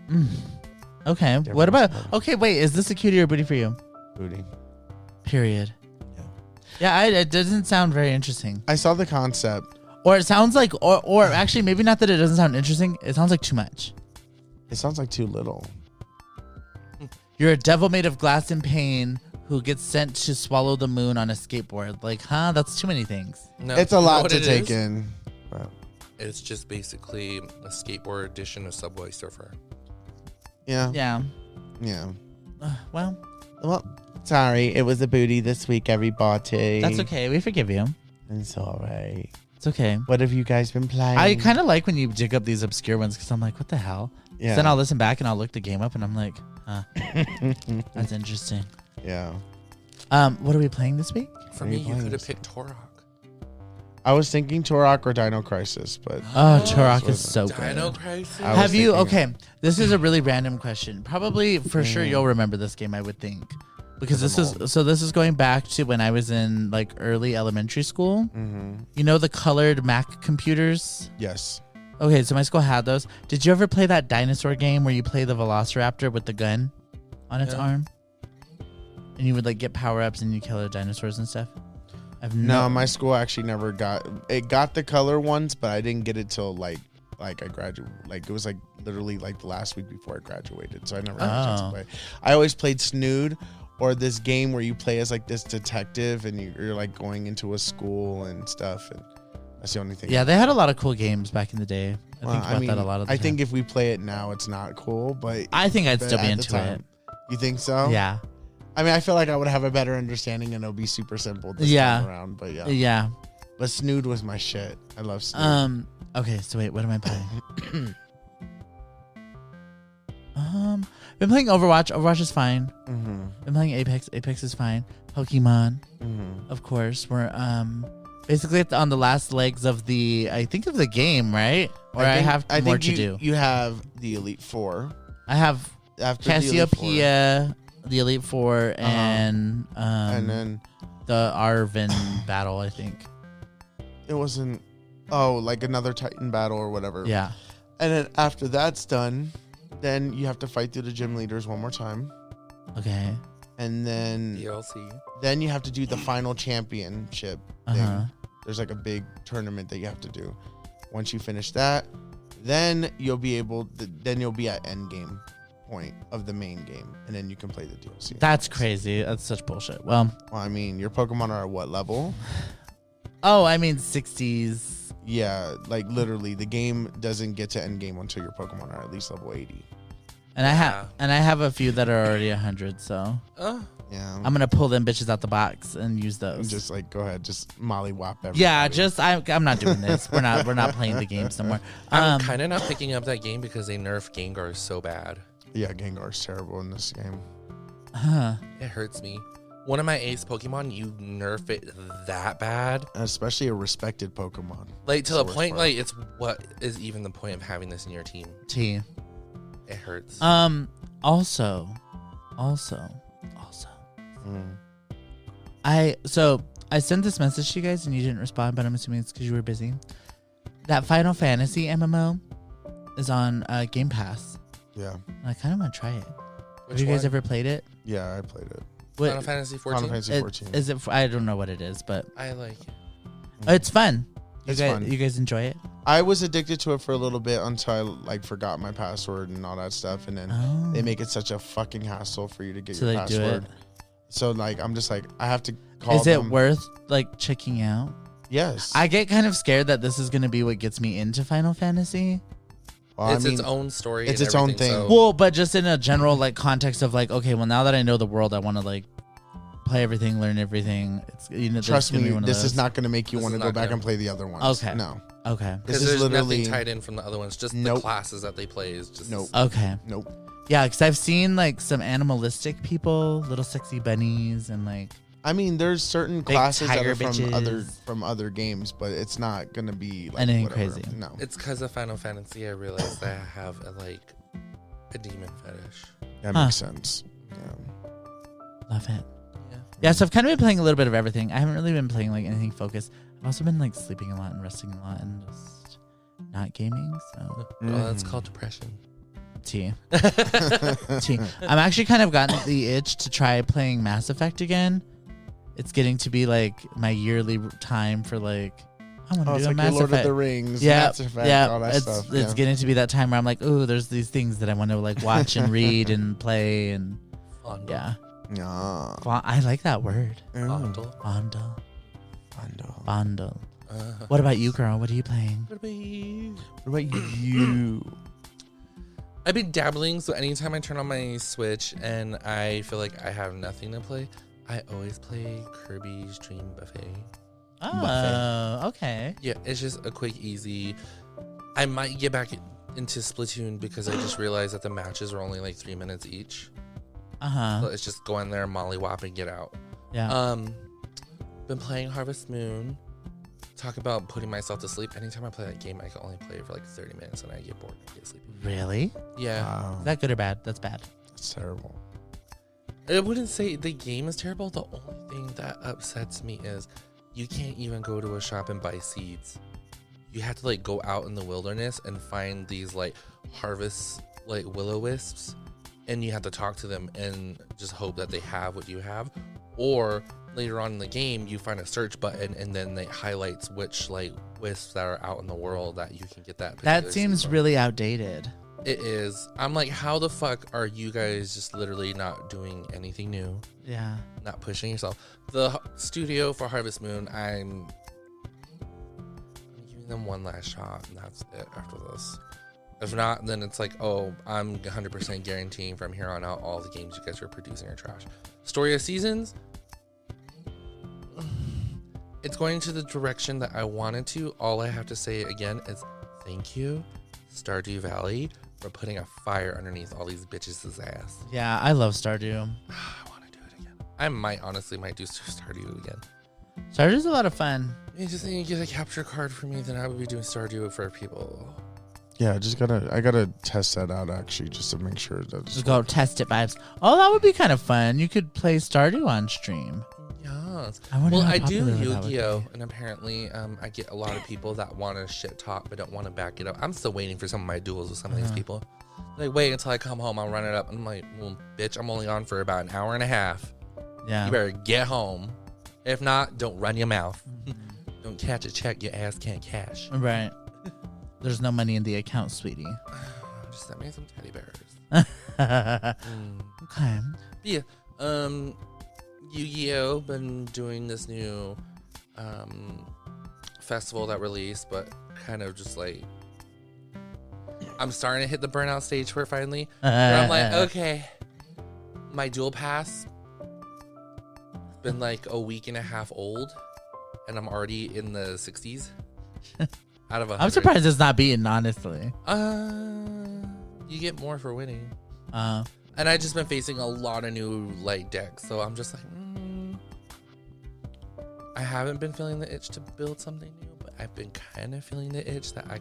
Okay. What about? Okay, wait. Is this a cutie or booty for you? Booty. Period. Yeah. Yeah. It doesn't sound very interesting. I saw the concept. Or it sounds like, or actually, maybe not that it doesn't sound interesting. It sounds like too much. It sounds like too little. You're a devil made of glass and pain who gets sent to swallow the moon on a skateboard. Like, that's too many things. No, it's a lot to take in. But it's just basically a skateboard edition of Subway Surfer. Yeah. Yeah. Yeah. Well, sorry. It was a booty this week, everybody. that's okay. We forgive you. It's all right. It's okay. What have you guys been playing? I kind of like when you dig up these obscure ones because I'm like, what the hell? Yeah. Then I'll listen back and I'll look the game up and I'm like, that's interesting. Yeah. What are we playing this week? For me, you could have picked Torok. I was thinking Torok or Dino Crisis, but Turok is so good. Dino Crisis. Have you? Okay, this is a really random question. Probably for sure you'll remember this game. I would think because this is going back to when I was in like early elementary school. Mm-hmm. You know the colored Mac computers. Yes. Okay, so my school had those. Did you ever play that dinosaur game where you play the Velociraptor with the gun on its arm? And you would like get power-ups and you kill the dinosaurs and stuff? No, my school actually never got the color ones, but I didn't get it till like I graduated. Like it was like literally like the last week before I graduated, so I never had a chance to play. I always played Snood or this game where you play as like this detective and you're like going into a school and stuff, and that's the only thing. Yeah, they had a lot of cool games back in the day. I think that a lot of the I time. think if we play it now, it's not cool, but I think I'd still be into it. You think so? Yeah. I mean, I feel like I would have a better understanding and it'll be super simple this time around, but yeah. Yeah. But Snood was my shit. I love Snood. Okay, so wait, what am I playing? Been playing Overwatch. Overwatch is fine. Mm-hmm. Been playing Apex. Apex is fine. Pokemon, of course. We're basically on the last legs of the game, right? Or I have more to do. You have the Elite Four. I have after Cassiopeia, the Elite Four, and then the Arvin battle. I think it wasn't. Oh, like another Titan battle or whatever. Yeah. And then after that's done, then you have to fight through the gym leaders one more time. Okay. And then DLC. Then you have to do the final championship thing. There's like a big tournament that you have to do. Once you finish that, then you'll be at end game point of the main game, and then you can play the DLC. That's crazy. That's such bullshit. Well, I mean, your Pokemon are at what level? Oh, I mean 60s. Yeah, like literally, the game doesn't get to end game until your Pokemon are at least level 80. And I have a few that are already 100. So yeah, I'm gonna pull them bitches out the box and use those. Just like go ahead, just mollywop everybody. Yeah, I'm not doing this. We're not playing the game somewhere. I'm kind of not picking up that game because they nerfed Gengar so bad. Yeah, Gengar's terrible in this game. It hurts me. One of my ace Pokemon, you nerf it that bad. Especially a respected Pokemon. Like to the point, like it's what is even the point of having this in your team? It hurts. Also. I sent this message to you guys and you didn't respond, but I'm assuming it's because you were busy. That Final Fantasy MMO is on Game Pass. Yeah. And I kind of want to try it. Which Have you guys one? ever played it? Yeah, I played it. Final Fantasy 14? Final Fantasy 14. Is it? I don't know what it is, but I like it. It's fun. It's fun. You guys enjoy it? I was addicted to it for a little bit until I like forgot my password and all that stuff, and then they make it such a fucking hassle for you to get your password. So like I'm just like I have to call Is it worth like checking out? Yes. I get kind of scared that this is going to be what gets me into Final Fantasy. Well, it's its own story. It's its own thing. So. Well, but just in a general like context of like, okay, well now that I know the world, I want to like play everything, learn everything. It's trust me, this is not going to make you want to go back and play the other ones. Okay. No. Okay. Because there's nothing tied in from the other ones. Just the classes that they play is just Okay. Nope. Yeah, because I've seen like some animalistic people, little sexy bunnies, and like I mean, there's certain Big classes that tiger are bitches. from other games, but it's not gonna be like Anything whatever. crazy. No. It's because of Final Fantasy. I realized that I have a demon fetish. That makes sense. Yeah. Love it. Yeah. Yeah, so I've kind of been playing a little bit of everything. I haven't really been playing like anything focused. I've also been like sleeping a lot and resting a lot and just not gaming. So Well, that's called depression. T. I'm actually kind of gotten the itch to try playing Mass Effect again. It's getting to be like my yearly time for like I want to do it's a like Mass your Lord Effect. of the Rings, Yeah, Mass Effect, yeah. all that stuff. It's getting to be that time where I'm like, oh, there's these things that I want to like watch and read and play and Fondle. yeah. Yeah. I like that word. Fondle. Fondle. Fondle. Fondle. What about you, girl? What are you playing? What about you? What about you? I've been dabbling, so anytime I turn on my Switch and I feel like I have nothing to play, I always play Kirby's Dream Buffet. Oh, okay. Yeah, it's just a quick, easy. I might get back into Splatoon because I just realized that the matches are only like 3 minutes each. So it's just go in there, mollywop, and get out. Yeah. Been playing Harvest Moon. Talk about putting myself to sleep. Anytime I play that game, I can only play it for like 30 minutes and I get bored and get sleepy. Really? Yeah. Wow. Is that good or bad? That's bad. That's terrible. I wouldn't say the game is terrible. The only thing that upsets me is you can't even go to a shop and buy seeds. You have to like go out in the wilderness and find these like harvest like will-o-wisps, and you have to talk to them and just hope that they have what you have. Or later on in the game, you find a search button and then it highlights which like wisps that are out in the world that you can get that. That seems really outdated. It is. I'm like, how the fuck are you guys just literally not doing anything new? Yeah. Not pushing yourself. The studio for Harvest Moon, I'm giving them one last shot, and that's it after this. If not, then it's like, oh, I'm 100% guaranteeing from here on out all the games you guys are producing are trash. Story of Seasons, it's going to the direction that I wanted to. All I have to say again is thank you, Stardew Valley, for putting a fire underneath all these bitches' ass. Yeah, I love Stardew. I want to do it again. I might do Stardew again. Stardew's a lot of fun. You just need to get a capture card for me, then I would be doing Stardew for people. Yeah, I gotta test that out actually, just to make sure that. Just go test it vibes. Oh, that would be kind of fun. You could play Stardew on stream. Yes. Well, I do Yu-Gi-Oh! And apparently I get a lot of people that want to shit talk but don't want to back it up. I'm still waiting for some of my duels with some of these people. Like, wait until I come home, I'll run it up. I'm like, well, bitch, I'm only on for about an hour and a half. Yeah. You better get home. If not, don't run your mouth. Don't catch a check your ass can't cash. Right. There's no money in the account, sweetie. Just send me some teddy bears. Okay. Yeah. Yu-Gi-Oh! Been doing this new festival that released, but kind of just like I'm starting to hit the burnout stage for it finally. Where I'm like, okay, my dual pass been like a week and a half old, and I'm already in the 60s. Out of 100. I'm surprised it's not beaten, honestly. You get more for winning. Uh, And I just been facing a lot of new like decks, so I'm just like, I haven't been feeling the itch to build something new, but I've been kind of feeling the itch that I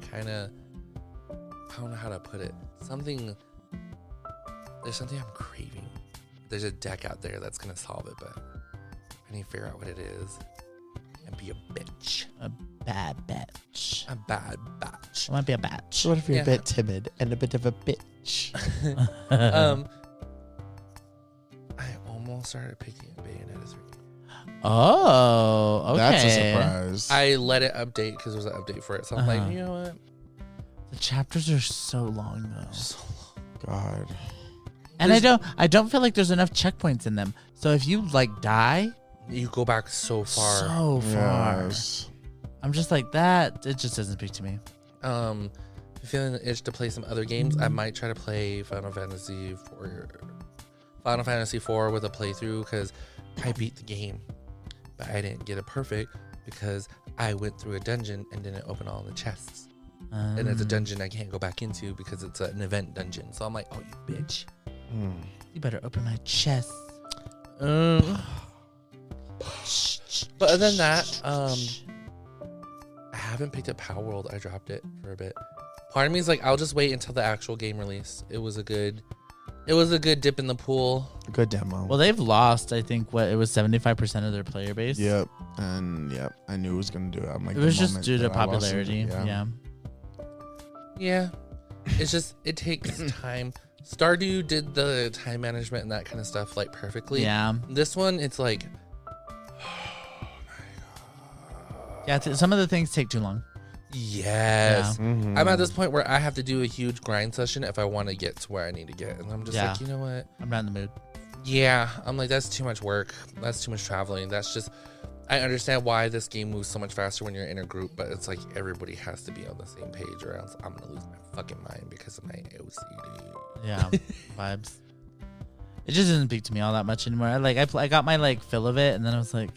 don't know how to put it. There's something I'm craving. There's a deck out there that's gonna solve it, but I need to figure out what it is and be a bitch. a bad bitch. A bad batch. I want to be a batch. What if you're Yeah. a bit timid and a bit of a bitch? I almost started picking up Bayonetta 3. Oh, okay. That's a surprise. I let it update because there was an update for it. So I'm like, you know what? The chapters are so long though. So God. And I don't feel like there's enough checkpoints in them. So if you like die you go back so far. so far. Yes. I'm just like that. It just doesn't speak to me. Feeling the itch to play some other games. I might try to play Final Fantasy 4 with a playthrough because I beat the game, but I didn't get it perfect because I went through a dungeon and didn't open all the chests. And it's a dungeon I can't go back into because it's an event dungeon. So I'm like, oh, you bitch. You better open my chest. But other than that, I haven't picked up Power World. I dropped it for a bit. Part of me is like, I'll just wait until the actual game release. It was a good dip in the pool. Good demo. Well, they've lost, I think, it was 75% of their player base. Yep. And I knew it was gonna do it. I'm like, it was just due to popularity. Yeah. It's just, it takes time. Stardew did the time management and that kind of stuff like perfectly. Yeah. This one, it's like, yeah, some of the things take too long. yes. Yeah. Mm-hmm. I'm at this point where I have to do a huge grind session if I want to get to where I need to get. And I'm just like, you know what? I'm not in the mood. Yeah. I'm like, that's too much work. That's too much traveling. That's just, I understand why this game moves so much faster when you're in a group, but it's like everybody has to be on the same page or else I'm going to lose my fucking mind because of my OCD. Yeah. Vibes. It just doesn't speak to me all that much anymore. I got my fill of it, and then I was like,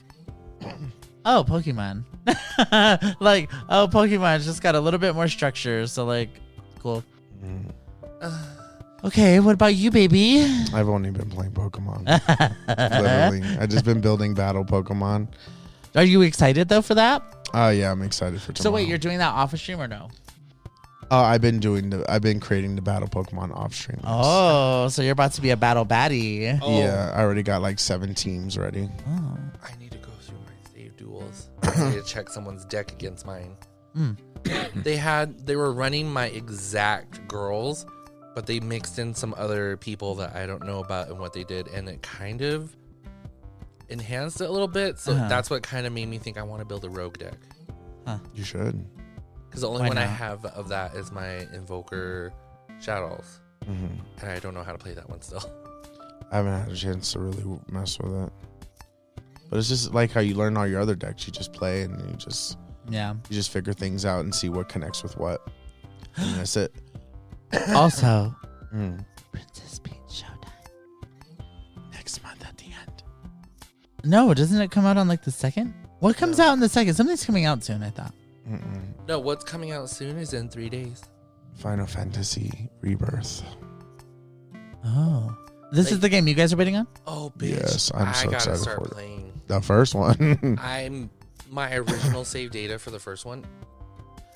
oh, Pokemon. Pokemon's just got a little bit more structure, so cool. Okay, what about you, baby? I've only been playing Pokemon. Literally. I've just been building battle Pokemon. Are you excited though for that? Oh yeah, I'm excited for tomorrow. So wait, you're doing that off a stream or no? I've been creating the battle Pokemon off stream. Oh, so you're about to be a battle baddie. Oh. Yeah, I already got 7 teams ready. Oh. I need to go through my save duels. I need to check someone's deck against mine. They were running my exact girls, but they mixed in some other people that I don't know about and what they did, and it kind of enhanced it a little bit. So that's what kind of made me think I want to build a rogue deck. You should. Because the only one I have of that is my Invoker Shadows. Mm-hmm. And I don't know how to play that one still. I haven't had a chance to really mess with it. But it's just like how you learn all your other decks. You just play and you just figure things out and see what connects with what. And that's it. Also, Princess Peach Showtime. Next month at the end. No, doesn't it come out on the 2nd? What comes out on the 2nd? Something's coming out soon, I thought. No, what's coming out soon is in 3 days. Final Fantasy Rebirth. Oh. This is the game you guys are waiting on? Oh, bitch. Yes, I'm so gotta excited start for it. playing. The first one. My original save data for the first one.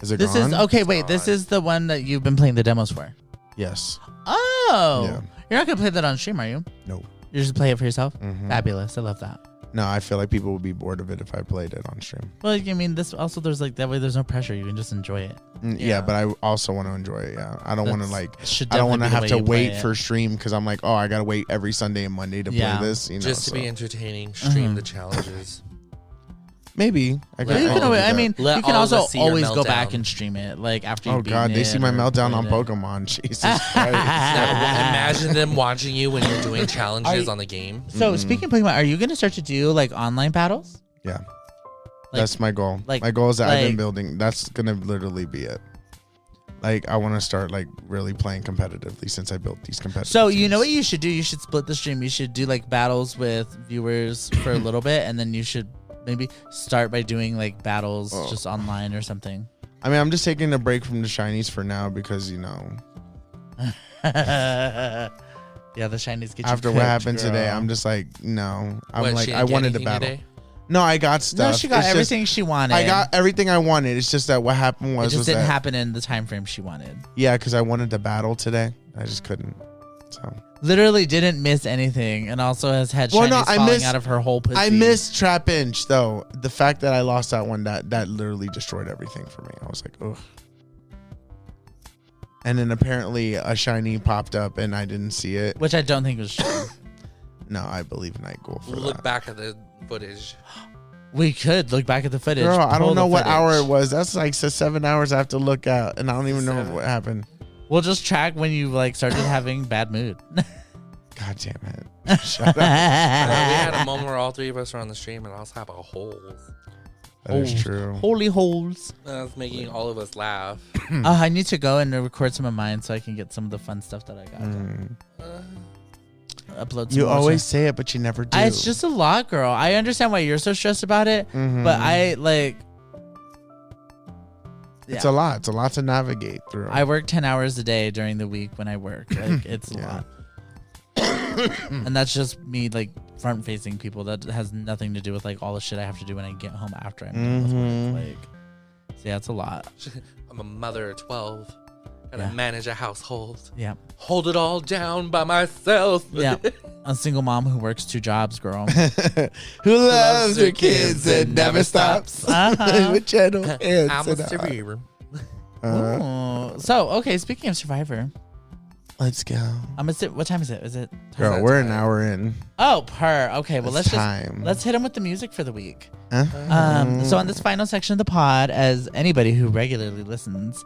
Is it This gone? is okay, wait, this is the one that you've been playing the demos for. Yes. Oh. Yeah. You're not gonna play that on stream, are you? No. You just play it for yourself? Mhm. Fabulous. I love that. No, I feel like people would be bored of it if I played it on stream. Well, I mean, this also there's that way there's no pressure. You can just enjoy it. Yeah, but I also want to enjoy it. Yeah, I don't want to should I don't want to definitely be have the to way you wait play for it. stream because I'm like, oh, I gotta wait every Sunday and Monday to play this. Just to be entertaining, stream the challenges. Maybe I Well, you can always, I mean, Let you can all of also us see your always go meltdown. back and stream it after you. Oh God, they see my meltdown on Pokemon. Jesus Christ! Imagine them watching you when you're doing challenges on the game. So speaking of Pokemon, are you going to start to do online battles? Yeah, that's my goal. My goal is that I've been building. That's gonna literally be it. I want to start really playing competitively since I built these competitive. So teams. you know what you should do? You should split the stream. You should do battles with viewers for a little bit, and then you should maybe start by doing battles just online or something. I mean, I'm just taking a break from the shinies for now because Yeah, the shinies get you after what happened today, I'm just no. I'm I wanted to battle. Today? No, I got stuff. No, she got everything she wanted. I got everything I wanted. It's just that what happened It was just didn't that, happen in the time frame she wanted. Yeah, because I wanted to battle today. I just couldn't. So literally didn't miss anything, and also has had shinies falling out of her whole pussy. I missed Trap Inch though. The fact that I lost that one, that literally destroyed everything for me. I was like, ugh. And then apparently a shiny popped up and I didn't see it. Which I don't think was true. No, I believe Night Ghoul for Look that. back at the footage. We could look back at the footage. Girl, I don't know what footage. hour it was. That's 7 hours I have to look at, and I don't even know what happened. We'll just track when you started having bad mood. God damn it! Shut up. We had a moment where all three of us were on the stream, and I was having holes. That is true. Holy holes. That's making all of us laugh. I need to go and record some of mine so I can get some of the fun stuff that I got. Upload some You more always stuff. say it, but you never do. It's just a lot, girl. I understand why you're so stressed about it, but I It's a lot. It's a lot to navigate through. I work 10 hours a day during the week when I work. It's a lot. And that's just me front-facing people. That has nothing to do with like all the shit I have to do when I get home after I'm done with work. Like, so yeah, it's a lot. I'm a mother of 12. Gotta manage a household. Yeah. Hold it all down by myself. Yeah. A single mom who works 2 jobs, girl. Who loves her kids and never stops. With channel. I'm a survivor. So, okay, speaking of Survivor. Let's go. What time is it? Is it? Girl, we're an hour in. Oh, Okay, well, let's hit him with the music for the week. So on this final section of the pod, as anybody who regularly listens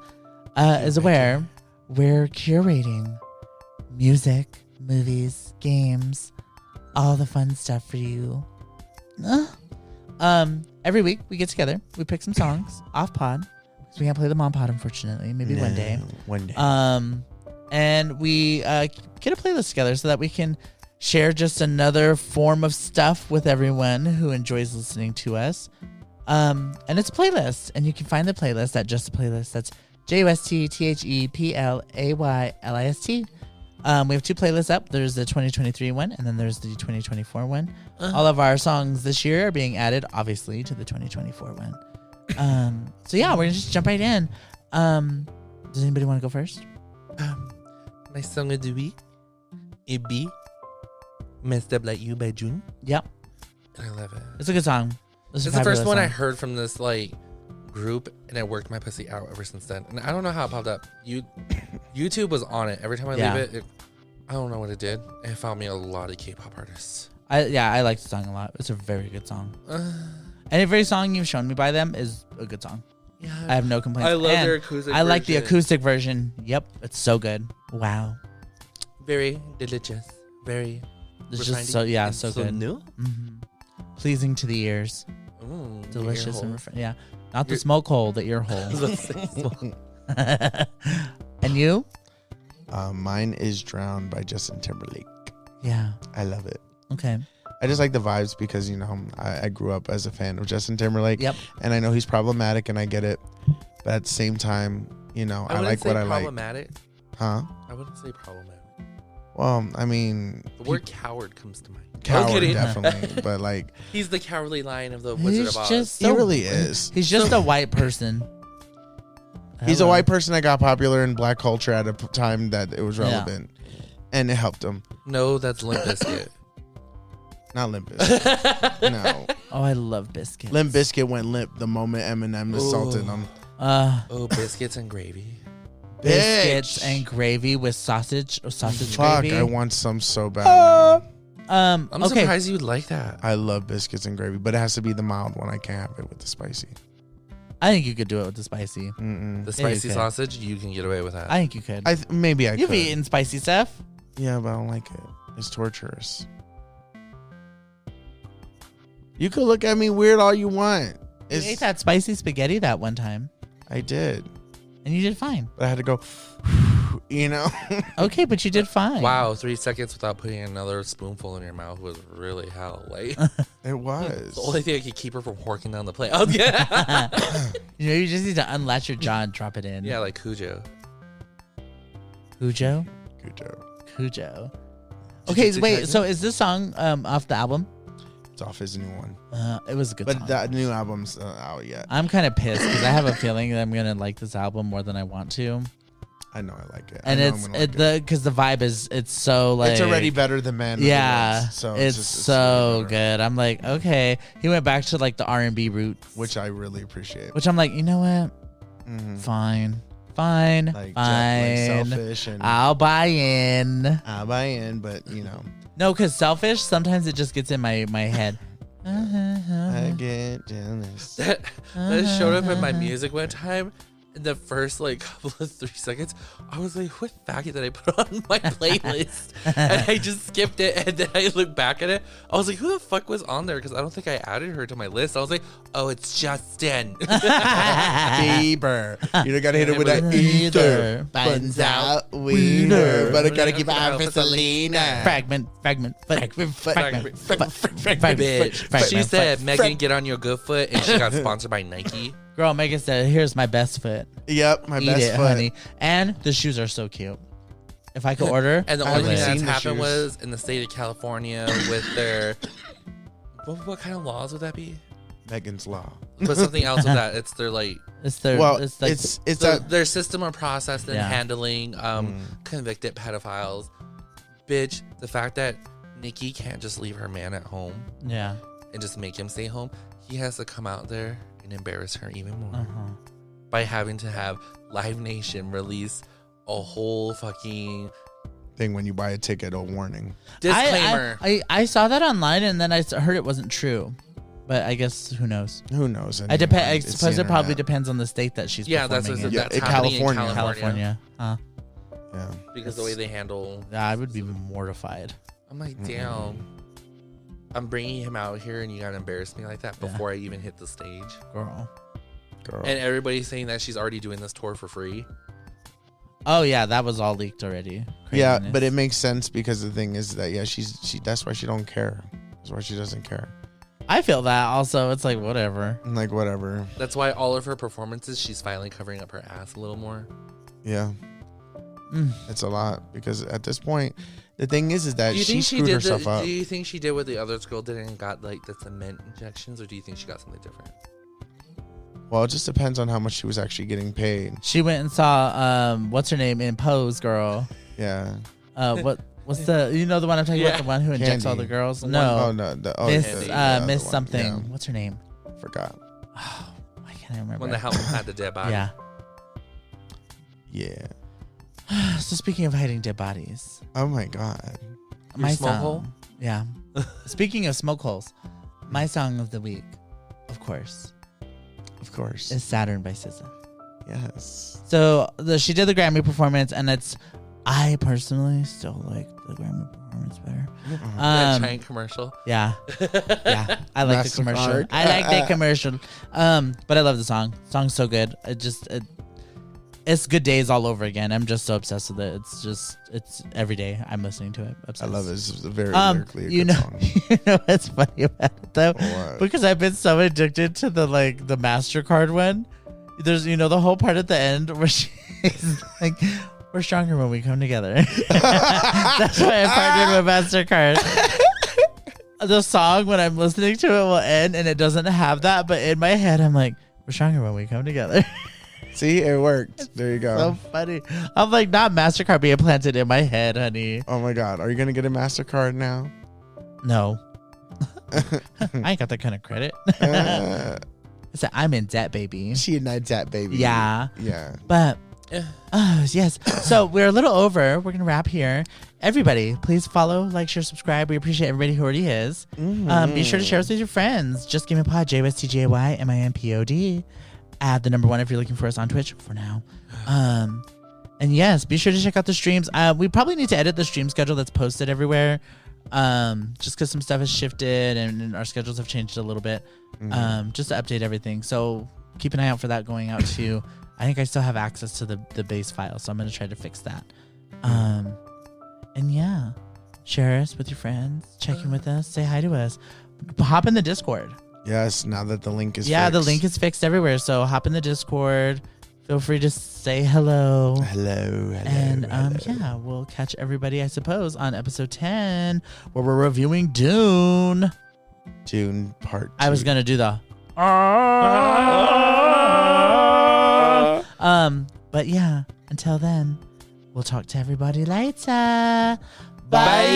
is aware, we're curating music, movies, games, all the fun stuff for you. Every week we get together, we pick some songs off pod. So we can't play them on pod, unfortunately. Maybe one day. One day. And we get a playlist together so that we can share just another form of stuff with everyone who enjoys listening to us. And it's a playlist, and you can find the playlist at Just a Playlist. That's JustThePlaylist. We have 2 playlists up. There's the 2023 one, and then there's the 2024 one. All of our songs this year are being added, obviously, to the 2024 one. So yeah, we're gonna just jump right in. Does anybody want to go first? My song of the week, it be Messed Up Like You by June. Yep. I love it. It's a good song. It's the first one I heard from this like group, and I worked my pussy out ever since then. And I don't know how it popped up. YouTube was on it. Every time I leave it, I don't know what it did. It found me a lot of K-pop artists. I like the song a lot. It's a very good song. And every song you've shown me by them is a good song. Yeah, I have no complaints. I love their acoustic version. I like the acoustic version. Yep, it's so good. Wow. Very delicious. Very. It's just so good. New. Mm-hmm. Pleasing to the ears. Ooh, delicious and yeah. Not the smoke hole, the ear hole. And you? Mine is Drowned by Justin Timberlake. Yeah. I love it. Okay. I just like the vibes because, I grew up as a fan of Justin Timberlake. Yep. And I know he's problematic and I get it. But at the same time, I like what I like. Problematic? Huh? I wouldn't say problematic. Well, I mean... The word coward comes to mind. Coward, definitely. But like... He's the cowardly lion of the Wizard of Oz. He really is. He's just a white person. He's a white person that got popular in black culture at a time that it was relevant. Yeah. And it helped him. No, that's Limp Bizkit. Not Limp Bizkit. No. Oh, I love biscuits. Limp Bizkit went limp the moment Eminem assaulted him. Biscuits and gravy. Biscuits and gravy with sausage or sausage gravy. Fuck, I want some so bad. I'm surprised you would like that. I love biscuits and gravy, but it has to be the mild one. I can't have it with the spicy. I think you could do it with the spicy. The spicy sausage, you can get away with that. I think you could. Maybe I could. You've eaten spicy stuff. Yeah, but I don't like it. It's torturous. You could look at me weird all you want. You ate that spicy spaghetti that one time. I did. And you did fine. But I had to go, Okay, but you did fine. Wow, 3 seconds without putting another spoonful in your mouth was really hell. Like it was. The only thing I could keep her from horking down the plate. Oh, yeah. You just need to unlatch your jaw and drop it in. Yeah, like Cujo. Cujo? Cujo. Okay, wait. So is this song off the album? It's off his new one. It was a good song. But that new album's out yet. I'm kind of pissed because I have a feeling that I'm going to like this album more than I want to. I know I like it. And because the vibe is, it's so like. It's already better than Man. Yeah. So it's so good. I'm like, okay. He went back to like the R&B route. Which I really appreciate. Which I'm like, you know what? Mm-hmm. Fine. Like Selfish and I'll buy in, but no, because Selfish, sometimes it just gets in my head. I get jealous. That showed up in my music one time. In the first couple of 3 seconds, I was like, what faggot did I put on my playlist? And I just skipped it, and then I looked back at it. I was like, who the fuck was on there? Because I don't think I added her to my list. I was like, oh, it's Justin Bieber. You don't gotta hit it with that ether. Buns out wiener. But I gotta keep out for Selena. Fragment. Bitch. She said, Megan, get on your good foot, and she got sponsored by Nike. Girl, Megan said, here's my best foot. Yep, my Eat best it, foot. Honey. And the shoes are so cute. If I could order. And the I only thing haven't that's seen the happened shoes. was in the state of California with their what kind of laws would that be? Megan's Law. But something else with that. It's their like It's their. Well, it's like it's their system of process and Yeah. handling convicted pedophiles. Bitch, the fact that Nikki can't just leave her man at home yeah. and just make him stay home, he has to come out there and embarrass her even more Uh-huh. by having to have Live Nation release a whole fucking thing when you buy a ticket, a warning. disclaimer. I saw that online and then I heard it wasn't true, but I guess who knows? Who knows? I anymore? I It's the suppose it probably internet. depends on the state that she's yeah, that's performing what in. Yeah, that's in happening California. in California. California. Yeah. Because the way they handle, I would be mortified. I'm like, damn. I'm bringing him out here and you gotta embarrass me like that before I even hit the stage. Girl. And everybody's saying that she's already doing this tour for free. Oh yeah, that was all leaked already. Yeah, Craziness. but it makes sense because the thing is that she that's why she don't care. That's why she doesn't care. I feel that also. It's like whatever. Like whatever. That's why all of her performances, she's finally covering up her ass a little more. Yeah. Mm. It's a lot because at this point, the thing is that Do you she think she screwed did herself up. Do you think she did what the other girl did and got like the cement injections, or do you think she got something different? Well, it just depends on how much she was actually getting paid. She went and saw what's her name in Pose, girl. Yeah. What's the the one I'm talking about, the one who injects all the Candy. girls? Oh No, no. Miss the Miss one. something. Yeah, What's her name? forgot. Oh, why can't I remember? When the help had the dead body. Yeah. Yeah. So speaking of hiding dead bodies, Oh my god. Your smoke song, hole? Yeah. Speaking of smoke holes, my song of the week, of course, Of course. is Saturn by SZA. Yes. So she did the Grammy performance, and I personally still like the Grammy performance better. That giant commercial. Yeah, yeah, I like the commercial. MasterCard. I like the commercial. But I love the song. Song's so good. It's good days all over again. I'm just so obsessed with it. It's every day I'm listening to it. Obsessed. I love it. It's a very lyrically a good song. You know what's funny about it though? What? Because I've been so addicted to the MasterCard one. There's the whole part at the end where she's like, "We're stronger when we come together." That's why I partnered with MasterCard. The song when I'm listening to it will end and it doesn't have that, but in my head I'm like, "We're stronger when we come together." See, it worked. There you go. So funny. I'm like, not MasterCard being planted in my head, honey. Oh my god. Are you gonna get a MasterCard now? No. I ain't got that kind of credit. Uh, I said, I'm in debt, baby. she and that baby. Yeah. Yeah. But, yes. So we're a little over. We're going to wrap here. Everybody, please follow, like, share, subscribe. We appreciate everybody who already is. Be sure to share us with your friends. Just Gaymin Pod, JUSTGAYMINPOD. Add the number 1 if you're looking for us on Twitch for now. And yes, be sure to check out the streams. We probably need to edit the stream schedule that's posted everywhere. Just because some stuff has shifted and our schedules have changed a little bit. Just to update everything. So keep an eye out for that going out too. I think I still have access to the base file, so I'm going to try to fix that. And yeah, share us with your friends, check in with us, say hi to us, hop in the Discord. Yes. Now that the link is The fixed. link is fixed everywhere. So hop in the Discord. Feel free to say hello. Hello. And yeah, we'll catch everybody, I suppose, on episode 10, where we're reviewing Dune. June part 2. I was gonna do the but yeah, until then, we'll talk to everybody later. Bye.